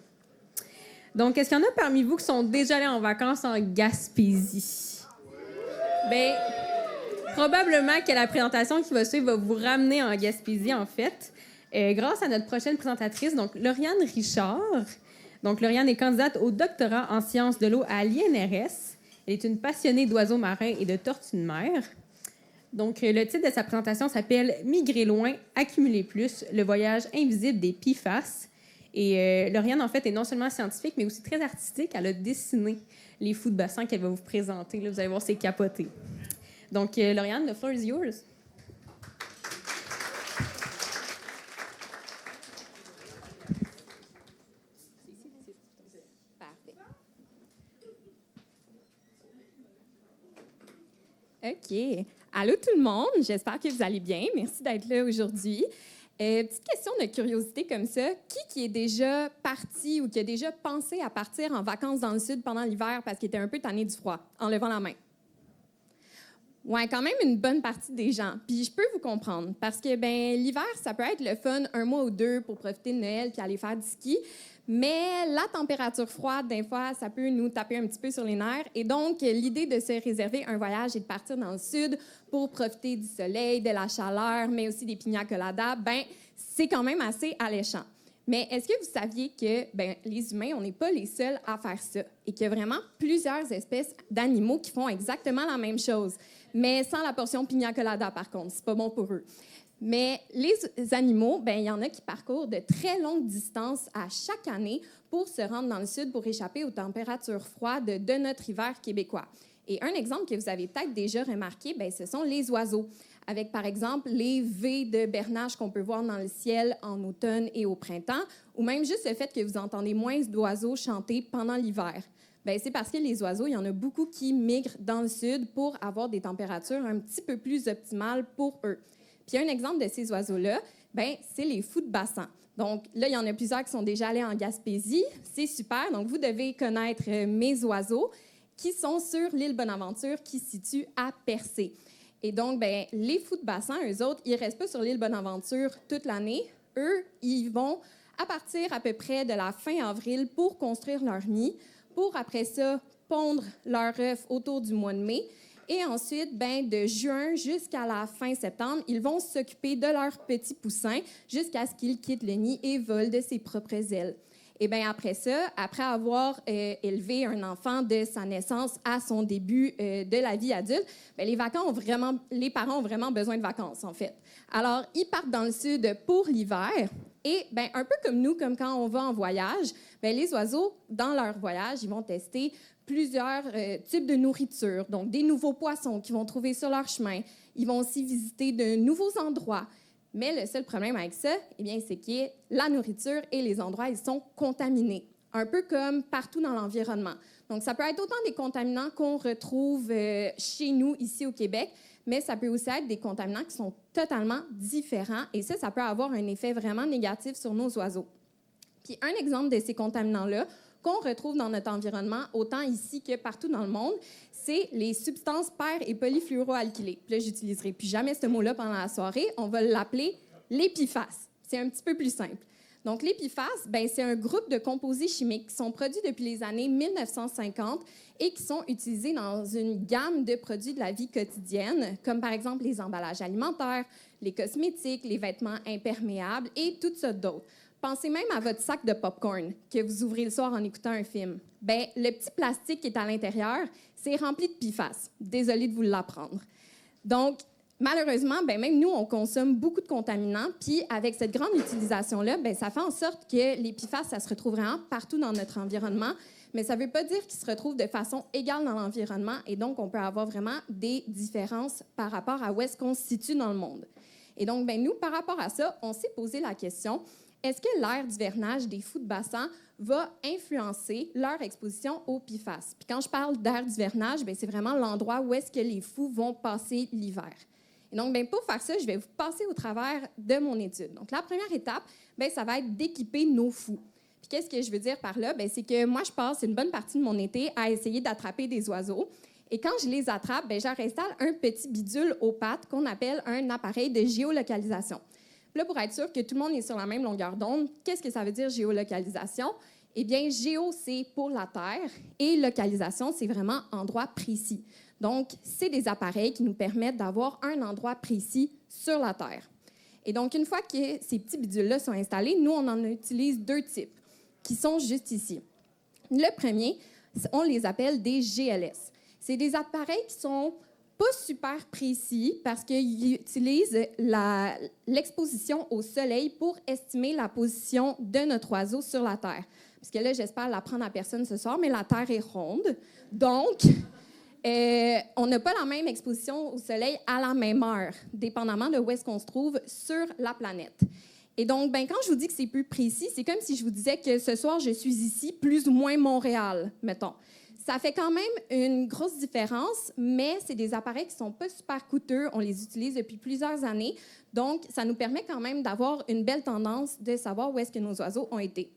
Donc, est-ce qu'il y en a parmi vous qui sont déjà allés en vacances en Gaspésie? Bien, probablement que la présentation qui va suivre va vous ramener en Gaspésie, en fait, grâce à notre prochaine présentatrice, donc Lauriane Richard. Donc, Lauriane est candidate au doctorat en sciences de l'eau à l'INRS. Elle est une passionnée d'oiseaux marins et de tortues de mer. Donc, le titre de sa présentation s'appelle « Migrer loin, accumuler plus, le voyage invisible des PFAS ». Et Lauriane, en fait, est non seulement scientifique, mais aussi très artistique. Elle a dessiné les fous de bassin qu'elle va vous présenter. Là, vous allez voir, c'est capoté. Donc, Lauriane, the floor is yours. OK. Allô tout le monde, j'espère que vous allez bien. Merci d'être là aujourd'hui. Petite question de curiosité comme ça. Qui est déjà parti ou qui a déjà pensé à partir en vacances dans le sud pendant l'hiver parce qu'il était un peu tanné du froid? En levant la main. Ouais, quand même une bonne partie des gens. Puis je peux vous comprendre parce que l'hiver, ça peut être le fun 1 mois ou 2 pour profiter de Noël puis aller faire du ski. Mais la température froide, des fois, ça peut nous taper un petit peu sur les nerfs. Et donc, l'idée de se réserver un voyage et de partir dans le sud pour profiter du soleil, de la chaleur, mais aussi des piña coladas, c'est quand même assez alléchant. Mais est-ce que vous saviez que les humains, on n'est pas les seuls à faire ça et qu'il y a vraiment plusieurs espèces d'animaux qui font exactement la même chose, mais sans la portion piña colada, par contre. C'est pas bon pour eux. Mais les animaux, il y en a qui parcourent de très longues distances à chaque année pour se rendre dans le sud pour échapper aux températures froides de notre hiver québécois. Et un exemple que vous avez peut-être déjà remarqué, ce sont les oiseaux, avec par exemple les V de bernache qu'on peut voir dans le ciel en automne et au printemps, ou même juste le fait que vous entendez moins d'oiseaux chanter pendant l'hiver. C'est parce que les oiseaux, il y en a beaucoup qui migrent dans le sud pour avoir des températures un petit peu plus optimales pour eux. Puis un exemple de ces oiseaux-là, c'est les fous de bassin. Donc là, il y en a plusieurs qui sont déjà allés en Gaspésie. C'est super. Donc vous devez connaître mes oiseaux qui sont sur l'île Bonaventure qui se situe à Percé. Et donc, les fous de bassin, eux autres, ils ne restent pas sur l'île Bonaventure toute l'année. Eux, ils vont à partir à peu près de la fin avril pour construire leur nid, pour après ça pondre leur œuf autour du mois de mai. Et ensuite, de juin jusqu'à la fin septembre, ils vont s'occuper de leurs petits poussins jusqu'à ce qu'ils quittent le nid et volent de ses propres ailes. Et après ça, après avoir élevé un enfant de sa naissance à son début de la vie adulte, les parents ont vraiment besoin de vacances, en fait. Alors, ils partent dans le sud pour l'hiver. Et un peu comme nous, comme quand on va en voyage, les oiseaux, dans leur voyage, ils vont tester plusieurs types de nourriture, donc des nouveaux poissons qu'ils vont trouver sur leur chemin. Ils vont aussi visiter de nouveaux endroits. Mais le seul problème avec ça, c'est que la nourriture et les endroits, ils sont contaminés, un peu comme partout dans l'environnement. Donc, ça peut être autant des contaminants qu'on retrouve chez nous, ici au Québec, mais ça peut aussi être des contaminants qui sont totalement différents. Et ça peut avoir un effet vraiment négatif sur nos oiseaux. Puis un exemple de ces contaminants-là, qu'on retrouve dans notre environnement, autant ici que partout dans le monde, c'est les substances per- et polyfluoroalkylées. Puis là, j'utiliserai plus jamais ce mot-là pendant la soirée. On va l'appeler les PFAS. C'est un petit peu plus simple. Donc, les PFAS, c'est un groupe de composés chimiques qui sont produits depuis les années 1950 et qui sont utilisés dans une gamme de produits de la vie quotidienne, comme par exemple les emballages alimentaires, les cosmétiques, les vêtements imperméables et toutes sortes d'autres. Pensez même à votre sac de popcorn que vous ouvrez le soir en écoutant un film. Le petit plastique qui est à l'intérieur, c'est rempli de PFAS. Désolée de vous l'apprendre. Donc, malheureusement, ben, même nous, on consomme beaucoup de contaminants. Puis avec cette grande utilisation-là, ben, ça fait en sorte que les PFAS, ça se retrouve vraiment partout dans notre environnement. Mais ça ne veut pas dire qu'ils se retrouvent de façon égale dans l'environnement. Et donc, on peut avoir vraiment des différences par rapport à où est-ce qu'on se situe dans le monde. Et donc, ben, nous, par rapport à ça, on s'est posé la question, est-ce que l'aire d'hivernage des fous de bassin va influencer leur exposition aux PFAS? Puis quand je parle d'aire d'hivernage, ben, c'est vraiment l'endroit où est-ce que les fous vont passer l'hiver. Et donc, ben, pour faire ça, je vais vous passer au travers de mon étude. Donc, la première étape, ben, ça va être d'équiper nos fous. Puis qu'est-ce que je veux dire par là? Ben, c'est que moi, je passe une bonne partie de mon été à essayer d'attraper des oiseaux. Et quand je les attrape, ben, j'installe un petit bidule aux pattes qu'on appelle un appareil de géolocalisation. Puis là, pour être sûr que tout le monde est sur la même longueur d'onde, qu'est-ce que ça veut dire géolocalisation? Eh bien, géo, c'est pour la Terre et localisation, c'est vraiment endroit précis. Donc, c'est des appareils qui nous permettent d'avoir un endroit précis sur la Terre. Et donc, une fois que ces petits bidules-là sont installés, nous, on en utilise 2 types qui sont juste ici. Le premier, on les appelle des GLS. C'est des appareils qui sont pas super précis parce qu'ils utilisent l'exposition au soleil pour estimer la position de notre oiseau sur la Terre. Parce que là, j'espère l'apprendre à personne ce soir, mais la Terre est ronde. Donc, on n'a pas la même exposition au soleil à la même heure, dépendamment de où est-ce qu'on se trouve sur la planète. Et donc, ben, quand je vous dis que c'est plus précis, c'est comme si je vous disais que ce soir, je suis ici, plus ou moins Montréal, mettons. Ça fait quand même une grosse différence, mais c'est des appareils qui ne sont pas super coûteux. On les utilise depuis plusieurs années. Donc, ça nous permet quand même d'avoir une belle tendance de savoir où est-ce que nos oiseaux ont été.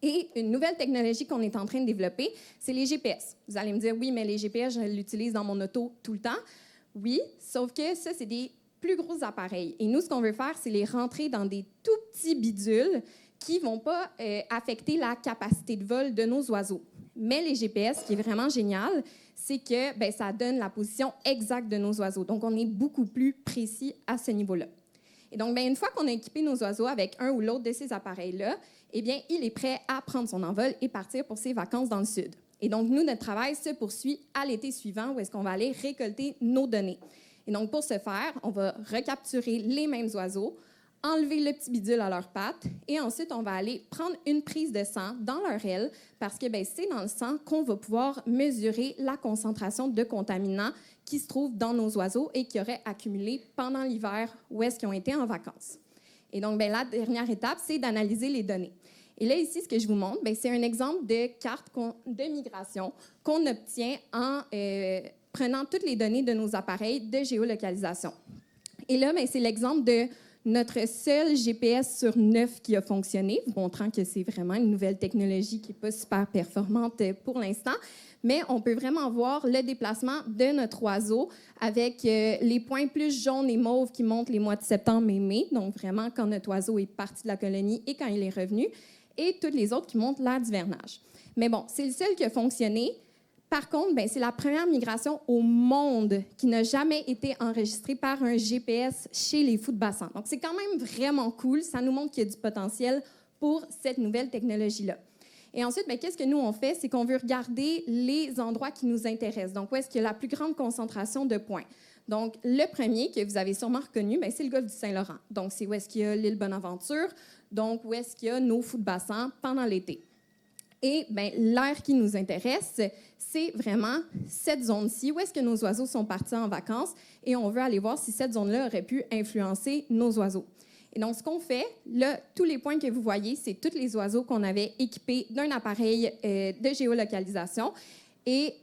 Et une nouvelle technologie qu'on est en train de développer, c'est les GPS. Vous allez me dire, oui, mais les GPS, je l'utilise dans mon auto tout le temps. Oui, sauf que ça, c'est des plus gros appareils. Et nous, ce qu'on veut faire, c'est les rentrer dans des tout petits bidules qui ne vont pas affecter la capacité de vol de nos oiseaux. Mais les GPS, ce qui est vraiment génial, c'est que ben, ça donne la position exacte de nos oiseaux. Donc, on est beaucoup plus précis à ce niveau-là. Et donc, ben, une fois qu'on a équipé nos oiseaux avec un ou l'autre de ces appareils-là, eh bien, il est prêt à prendre son envol et partir pour ses vacances dans le sud. Et donc, nous, notre travail se poursuit à l'été suivant où est-ce qu'on va aller récolter nos données. Et donc, pour ce faire, on va recapturer les mêmes oiseaux, enlever le petit bidule à leurs pattes et ensuite, on va aller prendre une prise de sang dans leur aile parce que ben, c'est dans le sang qu'on va pouvoir mesurer la concentration de contaminants qui se trouvent dans nos oiseaux et qui auraient accumulé pendant l'hiver où est-ce qu'ils ont été en vacances. Et donc, ben, la dernière étape, c'est d'analyser les données. Et là, ici, ce que je vous montre, ben, c'est un exemple de carte de migration qu'on obtient en prenant toutes les données de nos appareils de géolocalisation. Et là, ben, c'est l'exemple de notre seul GPS sur 9 qui a fonctionné, vous montrant que c'est vraiment une nouvelle technologie qui n'est pas super performante pour l'instant, mais on peut vraiment voir le déplacement de notre oiseau avec les points plus jaunes et mauves qui montrent les mois de septembre et mai, donc vraiment quand notre oiseau est parti de la colonie et quand il est revenu, et toutes les autres qui montrent l'ère d'hivernage. Mais bon, c'est le seul qui a fonctionné. Par contre, ben, c'est la première migration au monde qui n'a jamais été enregistrée par un GPS chez les fous de bassin. Donc, c'est quand même vraiment cool. Ça nous montre qu'il y a du potentiel pour cette nouvelle technologie-là. Et ensuite, ben, qu'est-ce que nous, on fait? C'est qu'on veut regarder les endroits qui nous intéressent. Donc, où est-ce qu'il y a la plus grande concentration de points? Donc, le premier que vous avez sûrement reconnu, ben, c'est le golfe du Saint-Laurent. Donc, c'est où est-ce qu'il y a l'île Bonaventure, donc où est-ce qu'il y a nos fous de bassin pendant l'été. Et bien, l'aire qui nous intéresse, c'est vraiment cette zone-ci, où est-ce que nos oiseaux sont partis en vacances, et on veut aller voir si cette zone-là aurait pu influencer nos oiseaux. Et donc, ce qu'on fait, là, tous les points que vous voyez, c'est tous les oiseaux qu'on avait équipés d'un appareil de géolocalisation. Et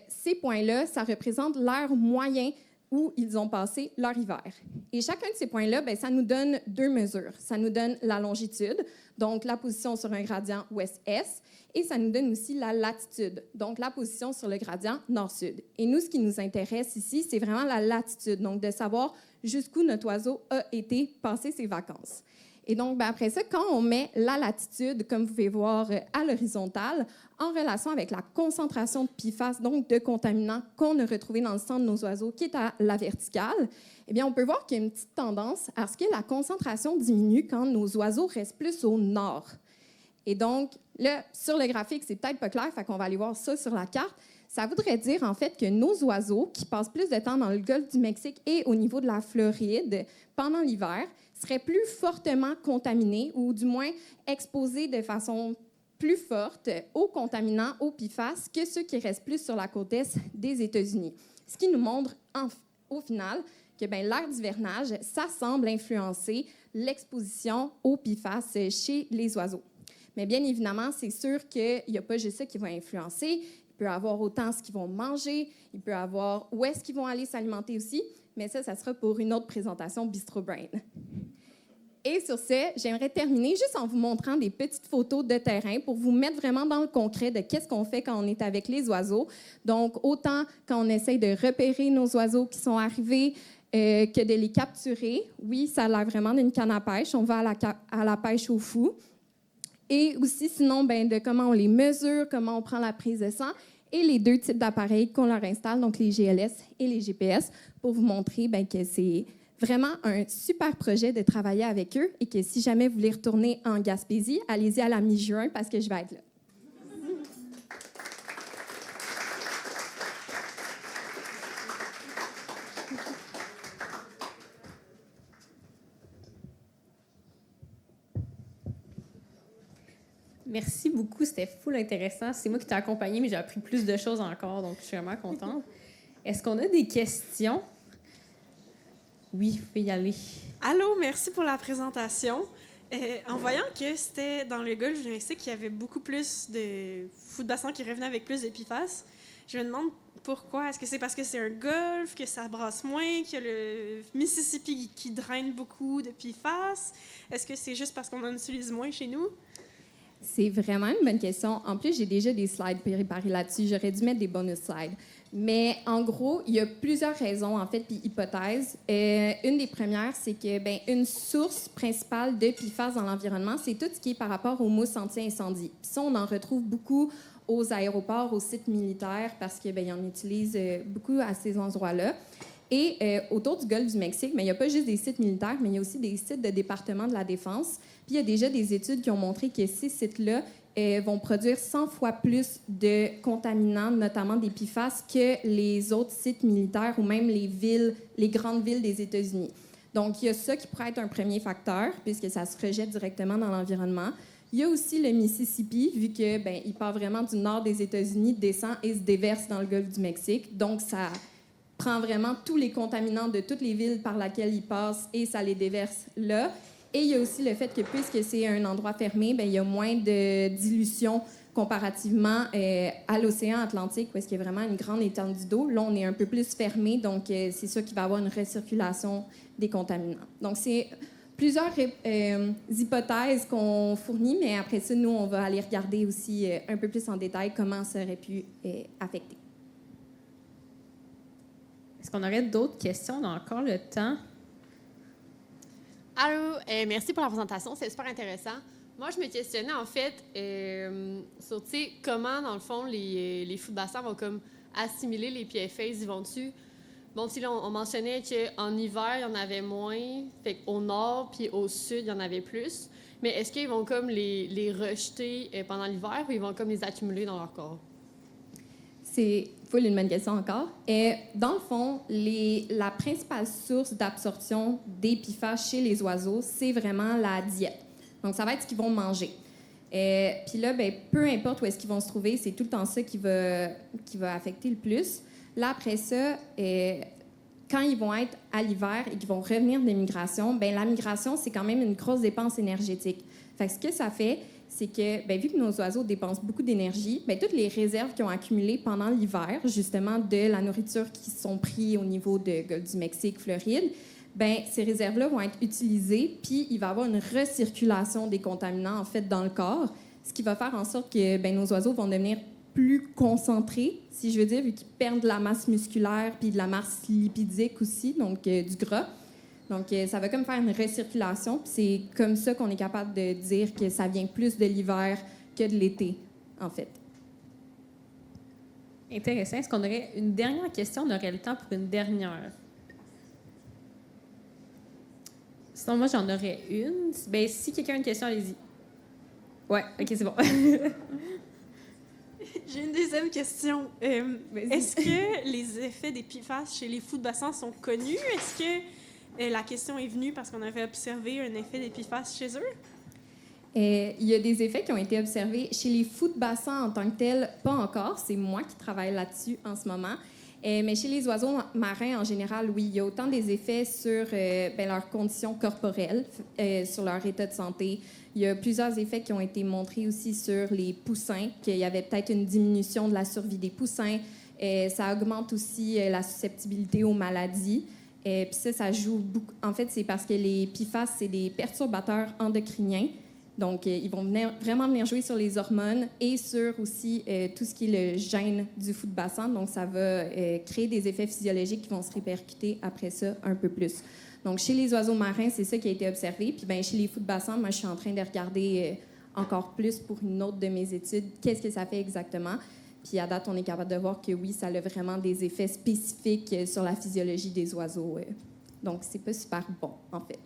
ces points-là, ça représente l'aire moyen où ils ont passé leur hiver. Et chacun de ces points-là, bien, ça nous donne 2 mesures. Ça nous donne la longitude, donc la position sur un gradient ouest-est, et ça nous donne aussi la latitude, donc la position sur le gradient nord-sud. Et nous, ce qui nous intéresse ici, c'est vraiment la latitude, donc de savoir jusqu'où notre oiseau a été passer ses vacances. Et donc, bien, après ça, quand on met la latitude, comme vous pouvez voir à l'horizontale, en relation avec la concentration de PFAS, donc de contaminants qu'on a retrouvés dans le sang de nos oiseaux, qui est à la verticale, eh bien, on peut voir qu'il y a une petite tendance à ce que la concentration diminue quand nos oiseaux restent plus au nord. Et donc, là, sur le graphique, c'est peut-être pas clair, fait qu'on va aller voir ça sur la carte. Ça voudrait dire, en fait, que nos oiseaux, qui passent plus de temps dans le golfe du Mexique et au niveau de la Floride pendant l'hiver, seraient plus fortement contaminés ou du moins exposés de façon plus forte aux contaminants, aux PFAS, que ceux qui restent plus sur la côte est des États-Unis. Ce qui nous montre, au final, que l'air d'hivernage, ça semble influencer l'exposition aux PFAS chez les oiseaux. Mais bien évidemment, c'est sûr qu'il n'y a pas juste ça qui va influencer. Il peut y avoir autant ce qu'ils vont manger, il peut y avoir où est-ce qu'ils vont aller s'alimenter aussi, mais ça sera pour une autre présentation Bistro Brain. Et sur ce, j'aimerais terminer juste en vous montrant des petites photos de terrain pour vous mettre vraiment dans le concret de qu'est-ce qu'on fait quand on est avec les oiseaux. Donc, autant quand on essaye de repérer nos oiseaux qui sont arrivés, que de les capturer. Oui, ça a l'air vraiment d'une canne à pêche. On va à la pêche au fou. Et aussi, sinon, de comment on les mesure, comment on prend la prise de sang et les 2 types d'appareils qu'on leur installe, donc les GLS et les GPS, pour vous montrer que c'est vraiment un super projet de travailler avec eux et que si jamais vous voulez retourner en Gaspésie, allez-y à la mi-juin parce que je vais être là. Merci beaucoup, c'était full intéressant. C'est moi qui t'ai accompagnée, mais j'ai appris plus de choses encore, donc je suis vraiment contente. Est-ce qu'on a des questions? Oui, vous pouvez y aller. Allô, merci pour la présentation. En voyant que c'était dans le golfe du Mexique qu'il y avait beaucoup plus de fous de bassin qui revenaient avec plus de PFAS, je me demande pourquoi. Est-ce que c'est parce que c'est un golfe, que ça brasse moins, qu'il y a le Mississippi qui draine beaucoup de PFAS? Est-ce que c'est juste parce qu'on en utilise moins chez nous? C'est vraiment une bonne question. En plus, j'ai déjà des slides préparés là-dessus. J'aurais dû mettre des bonus slides. Mais en gros, il y a plusieurs raisons, en fait, puis hypothèses. Une des premières, c'est que une source principale de PFAS dans l'environnement, c'est tout ce qui est par rapport aux mousses anti-incendie. Puis ça, on en retrouve beaucoup aux aéroports, aux sites militaires, parce qu'ils en utilisent beaucoup à ces endroits-là. Et autour du golfe du Mexique, il n'y a pas juste des sites militaires, mais il y a aussi des sites de département de la Défense. Puis il y a déjà des études qui ont montré que ces sites-là vont produire 100 fois plus de contaminants, notamment des PFAS, que les autres sites militaires ou même les grandes villes des États-Unis. Donc, il y a ça qui pourrait être un premier facteur, puisque ça se rejette directement dans l'environnement. Il y a aussi le Mississippi, vu qu'il part vraiment du nord des États-Unis, descend et se déverse dans le golfe du Mexique. Donc, ça prend vraiment tous les contaminants de toutes les villes par lesquelles il passe et ça les déverse là. Et il y a aussi le fait que, puisque c'est un endroit fermé, il y a moins de dilution comparativement à l'océan Atlantique, où est-ce qu'il y a vraiment une grande étendue d'eau. Là, on est un peu plus fermé, donc c'est sûr qu'il va y avoir une recirculation des contaminants. Donc, c'est plusieurs hypothèses qu'on fournit, mais après ça, nous, on va aller regarder aussi un peu plus en détail comment ça aurait pu affecter. Est-ce qu'on aurait d'autres questions? On a encore le temps. Allô, merci pour la présentation, c'est super intéressant. Moi, je me questionnais en fait sur comment, dans le fond, les fous de bassin vont comme assimiler les PFAS, ils vont-tu... Bon, là, on mentionnait qu'en hiver, il y en avait moins, fait qu'au nord puis au sud, il y en avait plus. Mais est-ce qu'ils vont comme les rejeter pendant l'hiver ou ils vont comme les accumuler dans leur corps? C'est une bonne question encore. Dans le fond, la principale source d'absorption des PFAS chez les oiseaux, c'est vraiment la diète. Donc, ça va être ce qu'ils vont manger. Puis là, peu importe où est-ce qu'ils vont se trouver, c'est tout le temps ça qui va affecter le plus. Là, après ça, quand ils vont être à l'hiver et qu'ils vont revenir de migration, la migration, c'est quand même une grosse dépense énergétique. Fait que ce que ça fait, c'est que, vu que nos oiseaux dépensent beaucoup d'énergie, toutes les réserves qu'ils ont accumulées pendant l'hiver, justement, de la nourriture qui sont prises au niveau du Mexique, Floride, ces réserves-là vont être utilisées, puis il va y avoir une recirculation des contaminants, en fait, dans le corps, ce qui va faire en sorte que nos oiseaux vont devenir plus concentrés, si je veux dire, vu qu'ils perdent de la masse musculaire puis de la masse lipidique aussi, donc du gras. Donc, ça va comme faire une recirculation. Puis c'est comme ça qu'on est capable de dire que ça vient plus de l'hiver que de l'été, en fait. Intéressant. Est-ce qu'on aurait une dernière question? On aurait le temps pour une dernière. Sinon, moi, j'en aurais une. Si quelqu'un a une question, allez-y. Ouais, OK, c'est bon. J'ai une deuxième question. Est-ce que les effets d'épiphases chez les fous de bassin sont connus? Est-ce que la question est venue parce qu'on avait observé un effet d'épiphases chez eux? Il y a des effets qui ont été observés chez les fous de bassin en tant que tels, pas encore. C'est moi qui travaille là-dessus en ce moment. Mais chez les oiseaux marins, en général, oui, il y a autant des effets sur leurs conditions corporelles, sur leur état de santé. Il y a plusieurs effets qui ont été montrés aussi sur les poussins, qu'il y avait peut-être une diminution de la survie des poussins. Ça augmente aussi la susceptibilité aux maladies. Puis ça joue beaucoup. En fait, c'est parce que les épiphases, c'est des perturbateurs endocriniens. Donc, ils vont vraiment venir jouer sur les hormones et sur aussi tout ce qui est le gène du fou de bassin. Donc, ça va créer des effets physiologiques qui vont se répercuter après ça un peu plus. Donc, chez les oiseaux marins, c'est ça qui a été observé. Puis, bien, chez les fous de bassin, moi, je suis en train de regarder encore plus pour une autre de mes études, qu'est-ce que ça fait exactement. Puis, à date, on est capable de voir que oui, ça a vraiment des effets spécifiques sur la physiologie des oiseaux. Donc, c'est pas super bon, en fait.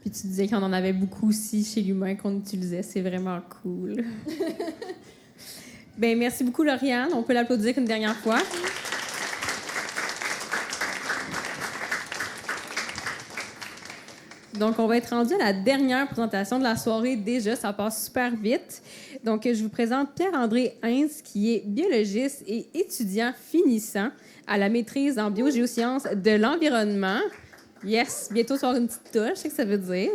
Puis tu disais qu'on en avait beaucoup aussi chez l'humain qu'on utilisait. C'est vraiment cool. Bien, merci beaucoup, Lauriane. On peut l'applaudir une dernière fois. Donc, on va être rendu à la dernière présentation de la soirée. Déjà, ça passe super vite. Donc, je vous présente Pierre-André Heinz, qui est biologiste et étudiant finissant à la maîtrise en biogéosciences de l'environnement. Yes, bientôt, tu vas avoir une petite touche, c'est ce que ça veut dire.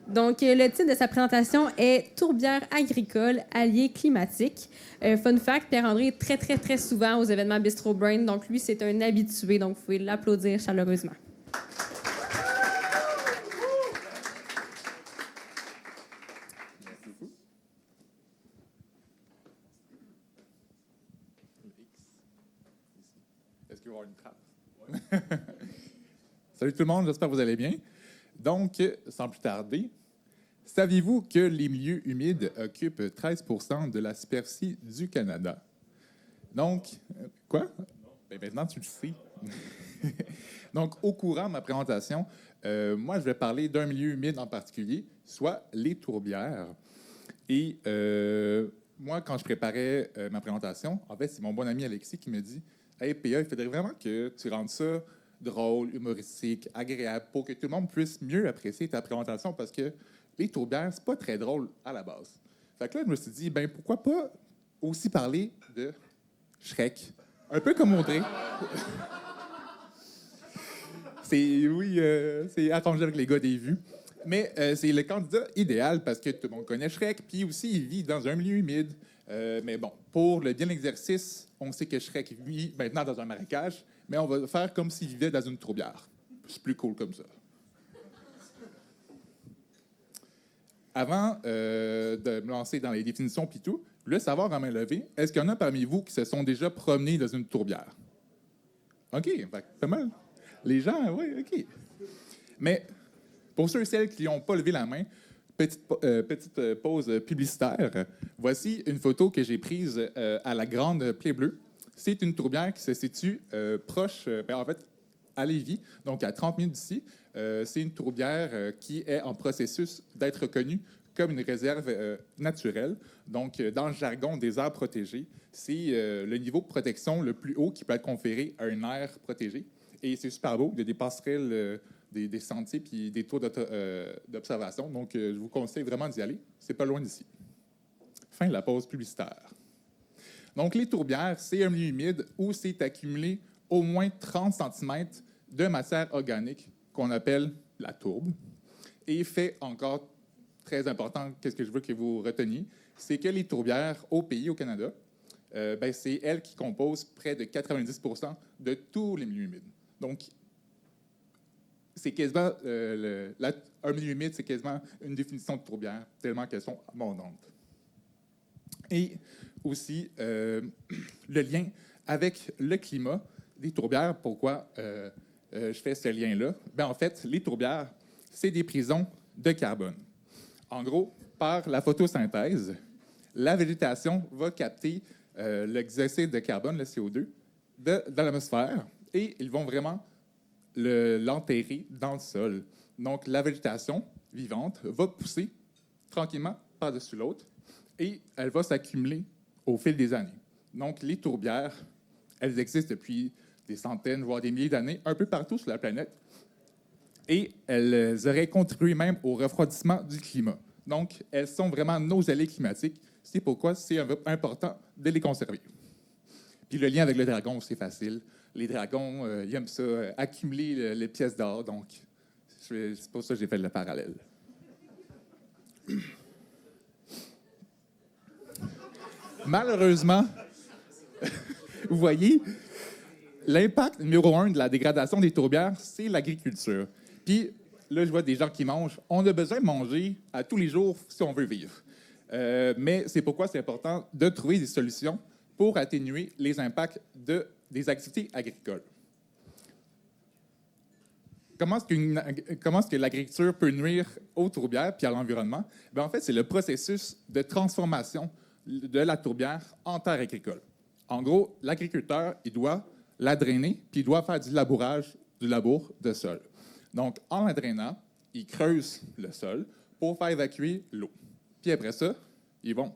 Donc, le titre de sa présentation est « Tourbière agricole, allié climatique ». Fun fact, Pierre-André est très, très, très souvent aux événements Bistro Brain. Donc, lui, c'est un habitué. Donc, vous pouvez l'applaudir chaleureusement. Est-ce qu'il va y avoir une trappe? Salut tout le monde, j'espère que vous allez bien. Donc, sans plus tarder, saviez-vous que les milieux humides occupent 13% de la superficie du Canada? Donc, quoi? Ben maintenant, tu le sais. Donc, au courant de ma présentation, moi, je vais parler d'un milieu humide en particulier, soit les tourbières. Et moi, quand je préparais ma présentation, en fait, c'est mon bon ami Alexis qui me dit « Hey, PA, il faudrait vraiment que tu rendes ça drôle, humoristique, agréable, pour que tout le monde puisse mieux apprécier ta présentation, parce que les tourbières, c'est pas très drôle à la base. » Fait que là, je me suis dit, ben pourquoi pas aussi parler de Shrek, un peu comme Audrey. C'est arrangé avec les gars des vues. Mais c'est le candidat idéal parce que tout le monde connaît Shrek, puis aussi il vit dans un milieu humide. Mais bon, pour le bien exercice, on sait que Shrek vit maintenant dans un marécage, mais on va faire comme s'il vivait dans une tourbière. C'est plus cool comme ça. Avant de me lancer dans les définitions puis tout, je voulais savoir à main levée, est-ce qu'il y en a parmi vous qui se sont déjà promenés dans une tourbière? OK, pas mal. Les gens, oui, OK. Mais pour ceux et celles qui n'ont pas levé la main, petite pause publicitaire. Voici une photo que j'ai prise à la Grande Plaie Bleue. C'est une tourbière qui se situe proche, en fait, à Lévis, donc à 30 minutes d'ici. C'est une tourbière qui est en processus d'être reconnue comme une réserve naturelle. Donc, dans le jargon des aires protégées, c'est le niveau de protection le plus haut qui peut être conféré à une aire protégée. Et c'est super beau, il y a des passerelles, des sentiers puis des tours d'observation. Donc, je vous conseille vraiment d'y aller. C'est pas loin d'ici. Fin de la pause publicitaire. Donc, les tourbières, c'est un milieu humide où c'est accumulé au moins 30 cm de matière organique qu'on appelle la tourbe. Et fait encore très important, qu'est-ce que je veux que vous reteniez, c'est que les tourbières au pays, au Canada, c'est elles qui composent près de 90% de tous les milieux humides. Donc, c'est quasiment un milieu humide, c'est quasiment une définition de tourbière, tellement qu'elles sont abondantes. Et aussi, le lien avec le climat des tourbières, pourquoi je fais ce lien-là? Ben, en fait, les tourbières, c'est des prisons de carbone. En gros, par la photosynthèse, la végétation va capter l'oxyde de carbone, le CO2, dans l'atmosphère, et ils vont vraiment l'enterrer dans le sol. Donc, la végétation vivante va pousser tranquillement par-dessus l'autre, et elle va s'accumuler au fil des années. Donc, les tourbières, elles existent depuis des centaines, voire des milliers d'années, un peu partout sur la planète, et elles auraient contribué même au refroidissement du climat. Donc, elles sont vraiment nos alliés climatiques. C'est pourquoi c'est important de les conserver. Puis le lien avec le dragon, c'est facile. Les dragons, ils aiment ça, accumuler les pièces d'or. Donc, c'est pour ça que j'ai fait le parallèle. Malheureusement, vous voyez, l'impact numéro 1 de la dégradation des tourbières, c'est l'agriculture. Puis là, je vois des gens qui mangent. On a besoin de manger à tous les jours si on veut vivre. Mais c'est pourquoi c'est important de trouver des solutions pour atténuer les impacts des activités agricoles. Comment est-ce que l'agriculture peut nuire aux tourbières puis à l'environnement? Bien, en fait, c'est le processus de transformation de la tourbière en terre agricole. En gros, l'agriculteur, il doit la drainer puis il doit faire du labour de sol. Donc, en la drainant, il creuse le sol pour faire évacuer l'eau. Puis après ça, ils vont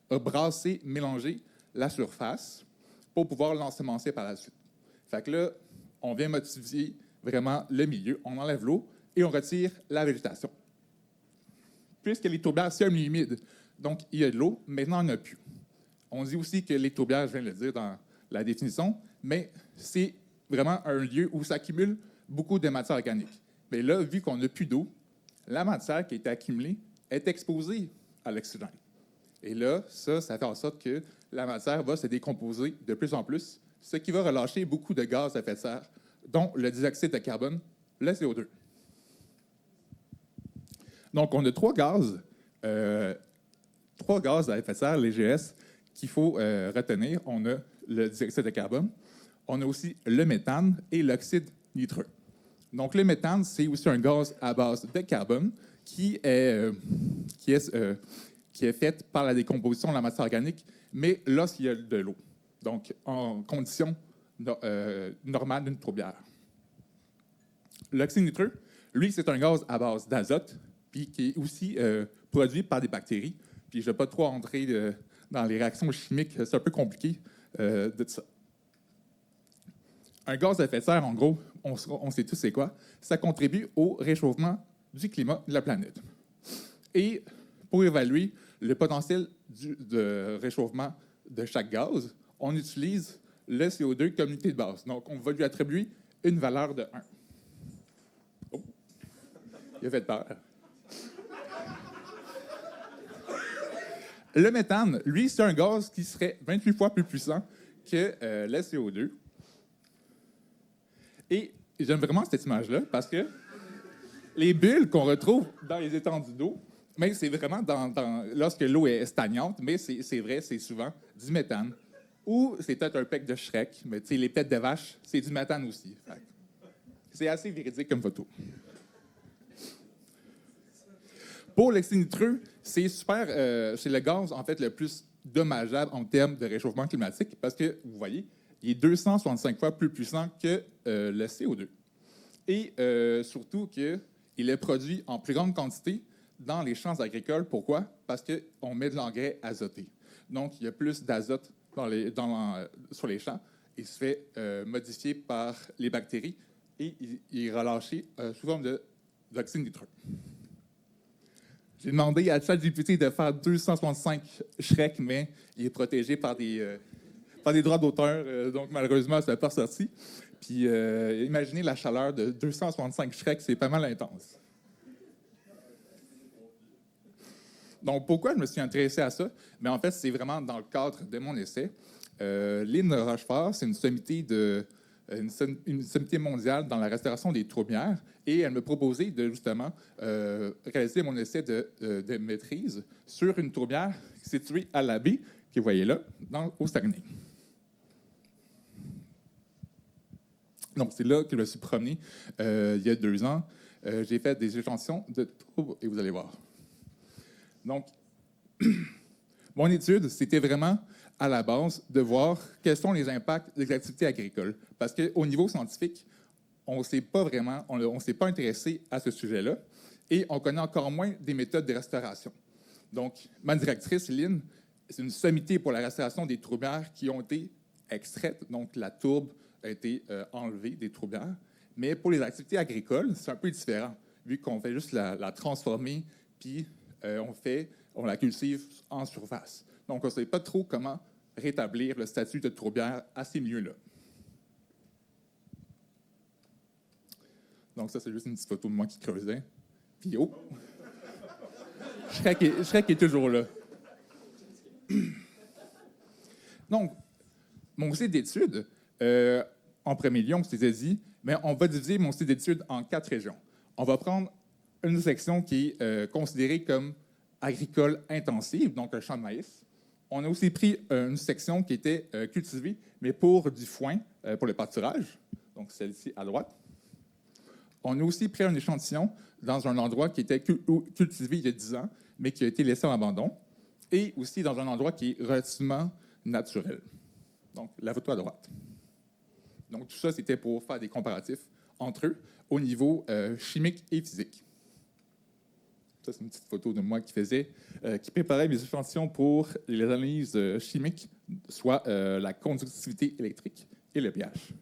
brasser, mélanger la surface pour pouvoir l'ensemencer par la suite. Fait que là, on vient modifier vraiment le milieu, on enlève l'eau et on retire la végétation. Puisque les tourbières, c'est un milieu humide, donc il y a de l'eau, maintenant il n'y en a plus. On dit aussi que les tourbières, je viens de le dire dans la définition, mais c'est vraiment un lieu où s'accumule beaucoup de matière organique. Mais là, vu qu'on n'a plus d'eau, la matière qui est accumulée est exposée à l'oxygène. Et là, ça fait en sorte que la matière va se décomposer de plus en plus, ce qui va relâcher beaucoup de gaz à effet de serre, dont le dioxyde de carbone, le CO2. Donc, on a trois gaz à effet de serre, les GS, qu'il faut retenir. On a le dioxyde de carbone, on a aussi le méthane et l'oxyde nitreux. Donc, le méthane, c'est aussi un gaz à base de carbone qui est faite par la décomposition de la matière organique, mais lorsqu'il y a de l'eau, donc en condition normale d'une tourbière. L'oxyde nitreux, lui, c'est un gaz à base d'azote, puis qui est aussi produit par des bactéries. Puis je ne vais pas trop entrer dans les réactions chimiques, c'est un peu compliqué de ça. Un gaz à effet de serre, en gros, on sait tous c'est quoi, ça contribue au réchauffement du climat de la planète. Et pour évaluer le potentiel de réchauffement de chaque gaz, on utilise le CO2 comme unité de base. Donc, on va lui attribuer une valeur de 1. Oh, il a fait peur. Le méthane, lui, c'est un gaz qui serait 28 fois plus puissant que le CO2. Et j'aime vraiment cette image-là parce que les bulles qu'on retrouve dans les étendues d'eau, mais c'est vraiment lorsque l'eau est stagnante, mais c'est vrai, c'est souvent du méthane. Ou c'est peut-être un pec de Shrek, mais les pets de vache, c'est du méthane aussi. C'est assez véridique comme photo. Pour l'oxyde nitreux, c'est le gaz en fait le plus dommageable en termes de réchauffement climatique parce que, vous voyez, il est 265 fois plus puissant que le CO2. Et surtout qu'il est produit en plus grande quantité dans les champs agricoles. Pourquoi? Parce qu'on met de l'engrais azoté. Donc, il y a plus d'azote sur les champs. Il se fait modifier par les bactéries et il est relâché sous forme d'oxyde nitreux. J'ai demandé à ChatGPT de faire 265 Shrek, mais il est protégé par des droits d'auteur, donc malheureusement, ça n'est pas ressorti. Puis imaginez la chaleur de 265 Shrek, c'est pas mal intense. Donc, pourquoi je me suis intéressé à ça? Mais en fait, c'est vraiment dans le cadre de mon essai. L'île de Rochefort, c'est une sommité mondiale dans la restauration des tourbières. Et elle me proposait de, justement, réaliser mon essai de maîtrise sur une tourbière située à la baie, que vous voyez là, au Saguenay. Donc, c'est là que je me suis promené il y a 2 ans. J'ai fait des échantillons de tourbe et vous allez voir. Donc, mon étude, c'était vraiment à la base de voir quels sont les impacts des activités agricoles. Parce qu'au niveau scientifique, on ne s'est pas intéressé à ce sujet-là et on connaît encore moins des méthodes de restauration. Donc, ma directrice, Lynn, c'est une sommité pour la restauration des tourbières qui ont été extraites. Donc, la tourbe a été enlevée des tourbières. Mais pour les activités agricoles, c'est un peu différent, vu qu'on fait juste la transformer, puis on la cultive en surface. Donc, on ne sait pas trop comment rétablir le statut de tourbière à ces milieux-là. Donc, ça, c'est juste une petite photo de moi qui creusait. Puis, oh! Shrek est toujours là. Donc, mon site d'études, en premier lieu, on s'était dit, mais on va diviser mon site d'études en 4 régions. On va prendre une section qui est considérée comme agricole intensive, donc un champ de maïs. On a aussi pris une section qui était cultivée, mais pour du foin, pour le pâturage, donc celle-ci à droite. On a aussi pris un échantillon dans un endroit qui était cultivé il y a 10 ans, mais qui a été laissé en abandon, et aussi dans un endroit qui est relativement naturel. Donc, la photo à droite. Donc, tout ça, c'était pour faire des comparatifs entre eux au niveau chimique et physique. Ça, c'est une petite photo de moi qui préparait mes échantillons pour les analyses chimiques, soit la conductivité électrique et le pH.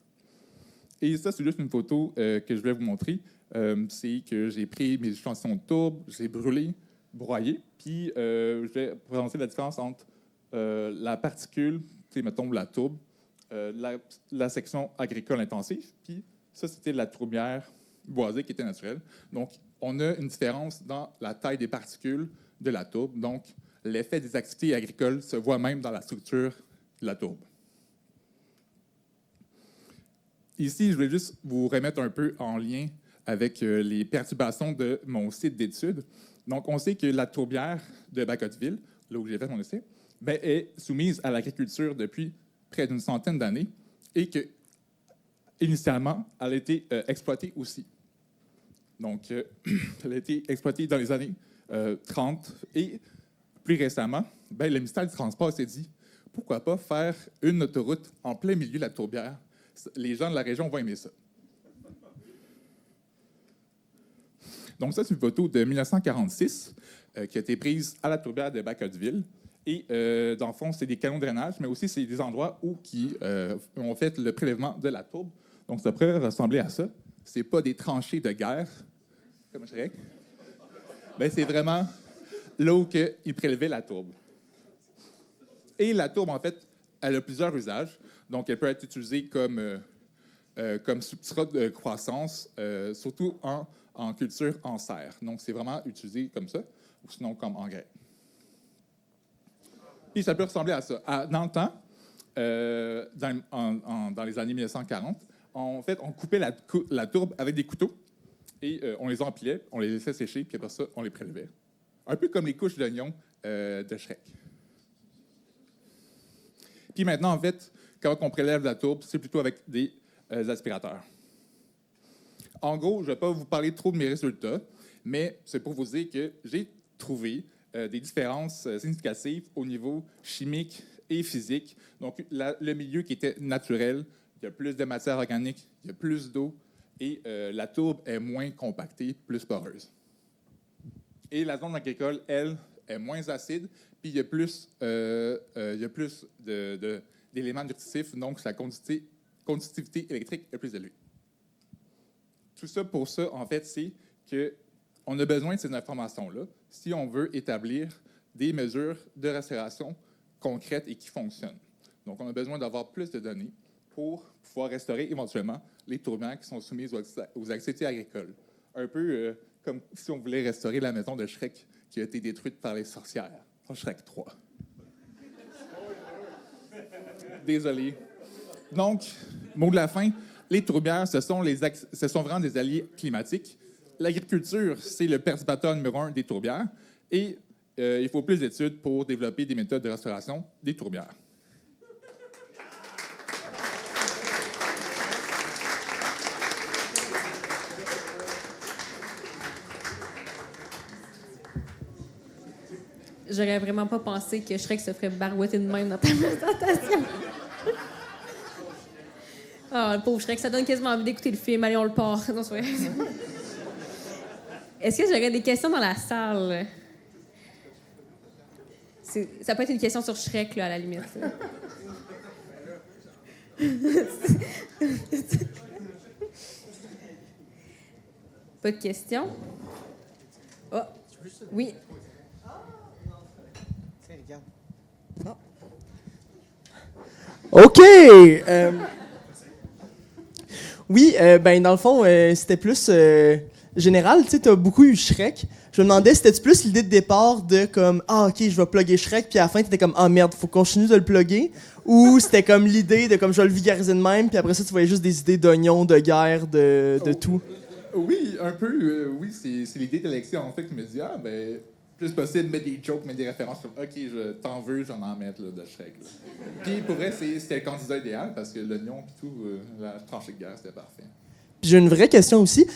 Et ça, c'est juste une photo que je voulais vous montrer. C'est que j'ai pris mes échantillons de tourbe, je les ai brûlés, broyés, puis je vais présenter la différence entre la particule, mettons la tourbe, la section agricole intensive, puis ça, c'était la tourbière boisée qui était naturelle. Donc, on a une différence dans la taille des particules de la tourbe. Donc, l'effet des activités agricoles se voit même dans la structure de la tourbe. Ici, je voulais juste vous remettre un peu en lien avec les perturbations de mon site d'études. Donc, on sait que la tourbière de Bacotteville, là où j'ai fait mon essai, est soumise à l'agriculture depuis près d'une centaine d'années et que, initialement, elle a été exploitée aussi. Donc, elle a été exploitée dans les années 30 et plus récemment, le ministère du Transport s'est dit pourquoi pas faire une autoroute en plein milieu de la tourbière. Les gens de la région vont aimer ça. Donc, ça, c'est une photo de 1946 qui a été prise à la tourbière de Bacotteville. Et, dans le fond, c'est des canaux de drainage, mais aussi, c'est des endroits où on fait le prélèvement de la tourbe. Donc, ça pourrait ressembler à ça. Ce n'est pas des tranchées de guerre, comme Shrek. C'est vraiment là où ils prélevaient la tourbe. Et la tourbe, en fait, elle a plusieurs usages. Donc, elle peut être utilisée comme substrat de croissance, surtout en culture en serre. Donc, c'est vraiment utilisé comme ça, ou sinon comme engrais. Puis, ça peut ressembler à ça. Dans le temps, dans les années 1940, en fait, on coupait la tourbe avec des couteaux et on les empilait, on les laissait sécher, puis après ça, on les prélevait. Un peu comme les couches d'oignons de Shrek. Puis maintenant, en fait, quand on prélève la tourbe, c'est plutôt avec des aspirateurs. En gros, je ne vais pas vous parler trop de mes résultats, mais c'est pour vous dire que j'ai trouvé des différences significatives au niveau chimique et physique. Donc, le milieu qui était naturel, il y a plus de matière organique, il y a plus d'eau, et la tourbe est moins compactée, plus poreuse. Et la zone agricole, elle, est moins acide, puis il y a plus d'éléments nutritifs, donc la conductivité électrique est plus élevée. Tout ça pour ça, en fait, c'est qu'on a besoin de ces informations-là si on veut établir des mesures de restauration concrètes et qui fonctionnent. Donc, on a besoin d'avoir plus de données pour pouvoir restaurer éventuellement les tourbières qui sont soumises aux activités agricoles. Un peu comme si on voulait restaurer la maison de Shrek qui a été détruite par les sorcières, en Shrek 3. Désolé. Donc, mot de la fin, les tourbières, ce sont vraiment des alliés climatiques. L'agriculture, c'est le perturbateur numéro 1 des tourbières. Et il faut plus d'études pour développer des méthodes de restauration des tourbières. J'aurais vraiment pas pensé que Shrek se ferait barouetter de même dans ta présentation. Ah, le pauvre Shrek, ça donne quasiment envie d'écouter le film. Allez, on le part. Non, c'est vrai. Est-ce que j'aurais des questions dans la salle? ça peut être une question sur Shrek, là, à la limite. Pas de questions? Oh, oui. OK! Oui, ben dans le fond, c'était plus général. Tu sais, t'as beaucoup eu Shrek. Je me demandais, c'était-tu plus l'idée de départ de comme « Ah, OK, je vais plugger Shrek », puis à la fin, t'étais comme « Ah, merde, faut continuer de le plugger », ou c'était comme l'idée de comme « Je vais le vulgariser de même », puis après ça, tu voyais juste des idées d'oignons, de guerre, de tout? Oui, un peu. Oui, c'est l'idée d'Alexis, en fait, qui me dit « Ah, ben, plus possible, mettre des jokes, mettre des références. OK, je t'en veux, j'en en mettre là, de Shrek. » Puis pour vrai, c'était le candidat idéal, parce que l'oignon et tout, la tranchée de guerre, c'était parfait. Puis j'ai une vraie question aussi.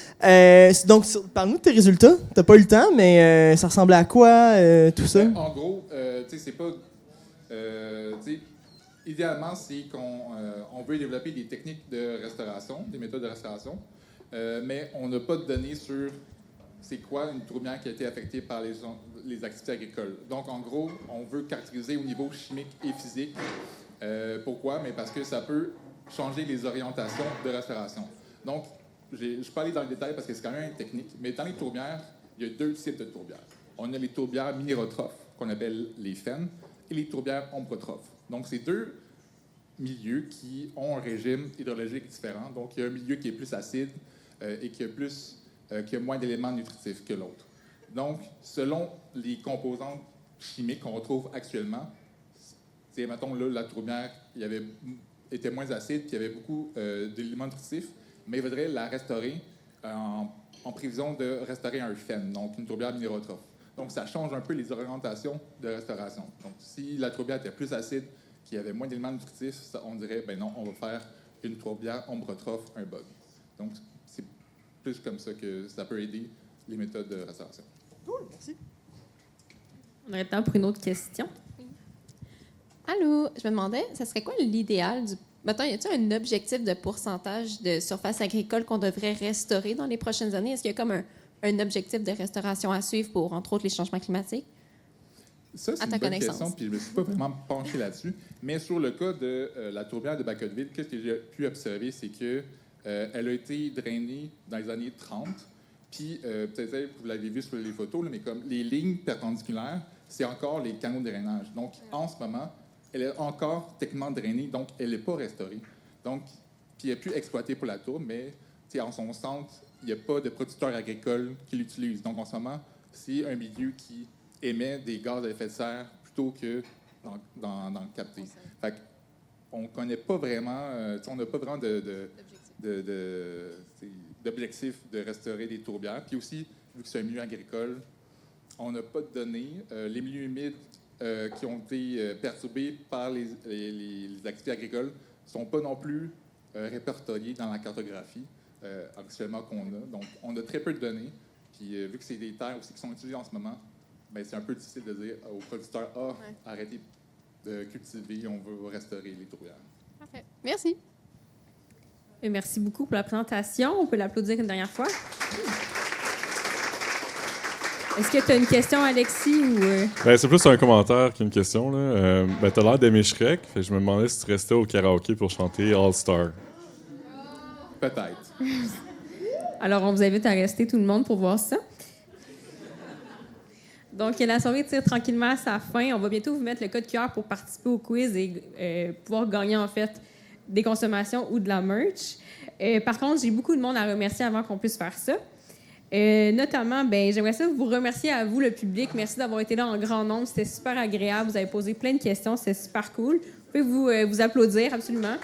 Donc, parle-nous de tes résultats. T'as pas eu le temps, mais ça ressemblait à quoi, tout ça? En gros, tu sais, c'est pas... tu sais, idéalement, c'est qu'on veut développer des techniques de restauration, des méthodes de restauration, mais on n'a pas de données sur c'est quoi une tourbière qui a été affectée par les activités agricoles. Donc, en gros, on veut caractériser au niveau chimique et physique. Pourquoi? Mais parce que ça peut changer les orientations de restauration. Donc, je ne suis pas allé dans le détail parce que c'est quand même une technique, mais dans les tourbières, il y a 2 types de tourbières. On a les tourbières minérotrophes, qu'on appelle les FEN, et les tourbières ombrotrophes. Donc, c'est 2 milieux qui ont un régime hydrologique différent. Donc, il y a un milieu qui est plus acide et qui a moins d'éléments nutritifs que l'autre. Donc, selon les composantes chimiques qu'on retrouve actuellement, c'est, mettons, là, la tourbière était moins acide, puis il y avait beaucoup d'éléments nutritifs, mais il faudrait la restaurer en prévision de restaurer un FEN, donc une tourbière minérotrophe. Donc, ça change un peu les orientations de restauration. Donc, si la tourbière était plus acide, qu'il y avait moins d'éléments nutritifs, on dirait, ben non, on va faire une tourbière ombrotrophe, un bug. Donc, c'est plus comme ça que ça peut aider les méthodes de restauration. Cool, merci. On aurait le temps pour une autre question. Allô, je me demandais, ça serait quoi l'idéal du... Mettons, y a-t-il un objectif de pourcentage de surface agricole qu'on devrait restaurer dans les prochaines années? Est-ce qu'il y a comme un objectif de restauration à suivre pour, entre autres, les changements climatiques? Ça, c'est une bonne question, puis je ne me suis pas vraiment penché là-dessus. Mais sur le cas de la tourbière de Bacotteville, qu'est-ce que j'ai pu observer, c'est que elle a été drainée dans les années 30, puis peut-être vous l'avez vu sur les photos, là, mais comme les lignes perpendiculaires, c'est encore les canaux de drainage. Donc, en ce moment, elle est encore techniquement drainée, donc elle n'est pas restaurée. Donc, puis elle n'est plus exploitée pour la tourbe, mais en son centre, il n'y a pas de producteurs agricoles qui l'utilisent. Donc, en ce moment, c'est un milieu qui émet des gaz à effet de serre plutôt que dans le capté. Fait qu'on ne connaît pas vraiment, on n'a pas vraiment d'objectif de restaurer des tourbières. Puis aussi, vu que c'est un milieu agricole, on n'a pas de données. Les milieux humides qui ont été perturbés par les activités agricoles ne sont pas non plus répertoriés dans la cartographie actuellement qu'on a. Donc, on a très peu de données. Puis, vu que c'est des terres aussi qui sont utilisées en ce moment, ben, c'est un peu difficile de dire aux producteurs « Ah, arrêtez de cultiver, on veut restaurer les tourbières. » Parfait. Merci. Et merci beaucoup pour la présentation. On peut l'applaudir une dernière fois. Est-ce que tu as une question, Alexis? Ou Ben, c'est plus un commentaire qu'une question. Ben, tu as l'air d'aimer Shrek. Fait que je me demandais si tu restais au karaoké pour chanter All Star. Peut-être. Alors, on vous invite à rester tout le monde pour voir ça. Donc, la soirée tire tranquillement à sa fin. On va bientôt vous mettre le code QR pour participer au quiz et pouvoir gagner, en fait, des consommations ou de la merch. Par contre, j'ai beaucoup de monde à remercier avant qu'on puisse faire ça. Notamment, ben, j'aimerais ça vous remercier à vous, le public. Merci d'avoir été là en grand nombre. C'était super agréable. Vous avez posé plein de questions. C'était super cool. Vous pouvez vous applaudir, absolument.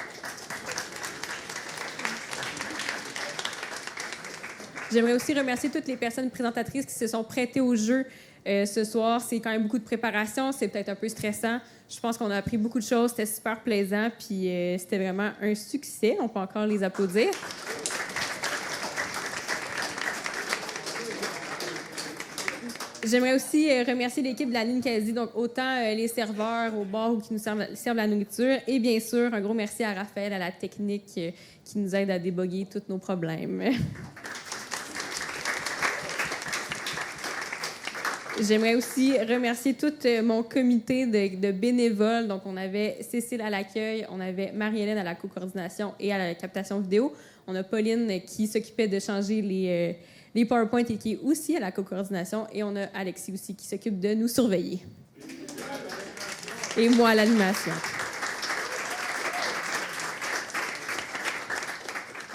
J'aimerais aussi remercier toutes les personnes présentatrices qui se sont prêtées au jeu ce soir. C'est quand même beaucoup de préparation. C'est peut-être un peu stressant. Je pense qu'on a appris beaucoup de choses. C'était super plaisant. Puis c'était vraiment un succès. On peut encore les applaudir. J'aimerais aussi remercier l'équipe de la Ninkasi, donc autant les serveurs au bar ou qui nous servent la nourriture. Et bien sûr, un gros merci à Raphaël, à la technique qui nous aide à déboguer tous nos problèmes. J'aimerais aussi remercier tout mon comité de bénévoles. Donc, on avait Cécile à l'accueil, on avait Marie-Hélène à la co-coordination et à la captation vidéo. On a Pauline qui s'occupait de changer les PowerPoint et qui est aussi à la co-coordination. Et on a Alexis aussi qui s'occupe de nous surveiller. Et moi à l'animation.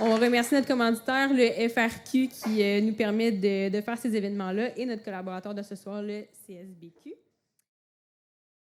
On remercie notre commanditaire, le FRQ, qui nous permet de faire ces événements-là, et notre collaborateur de ce soir, le CSBQ.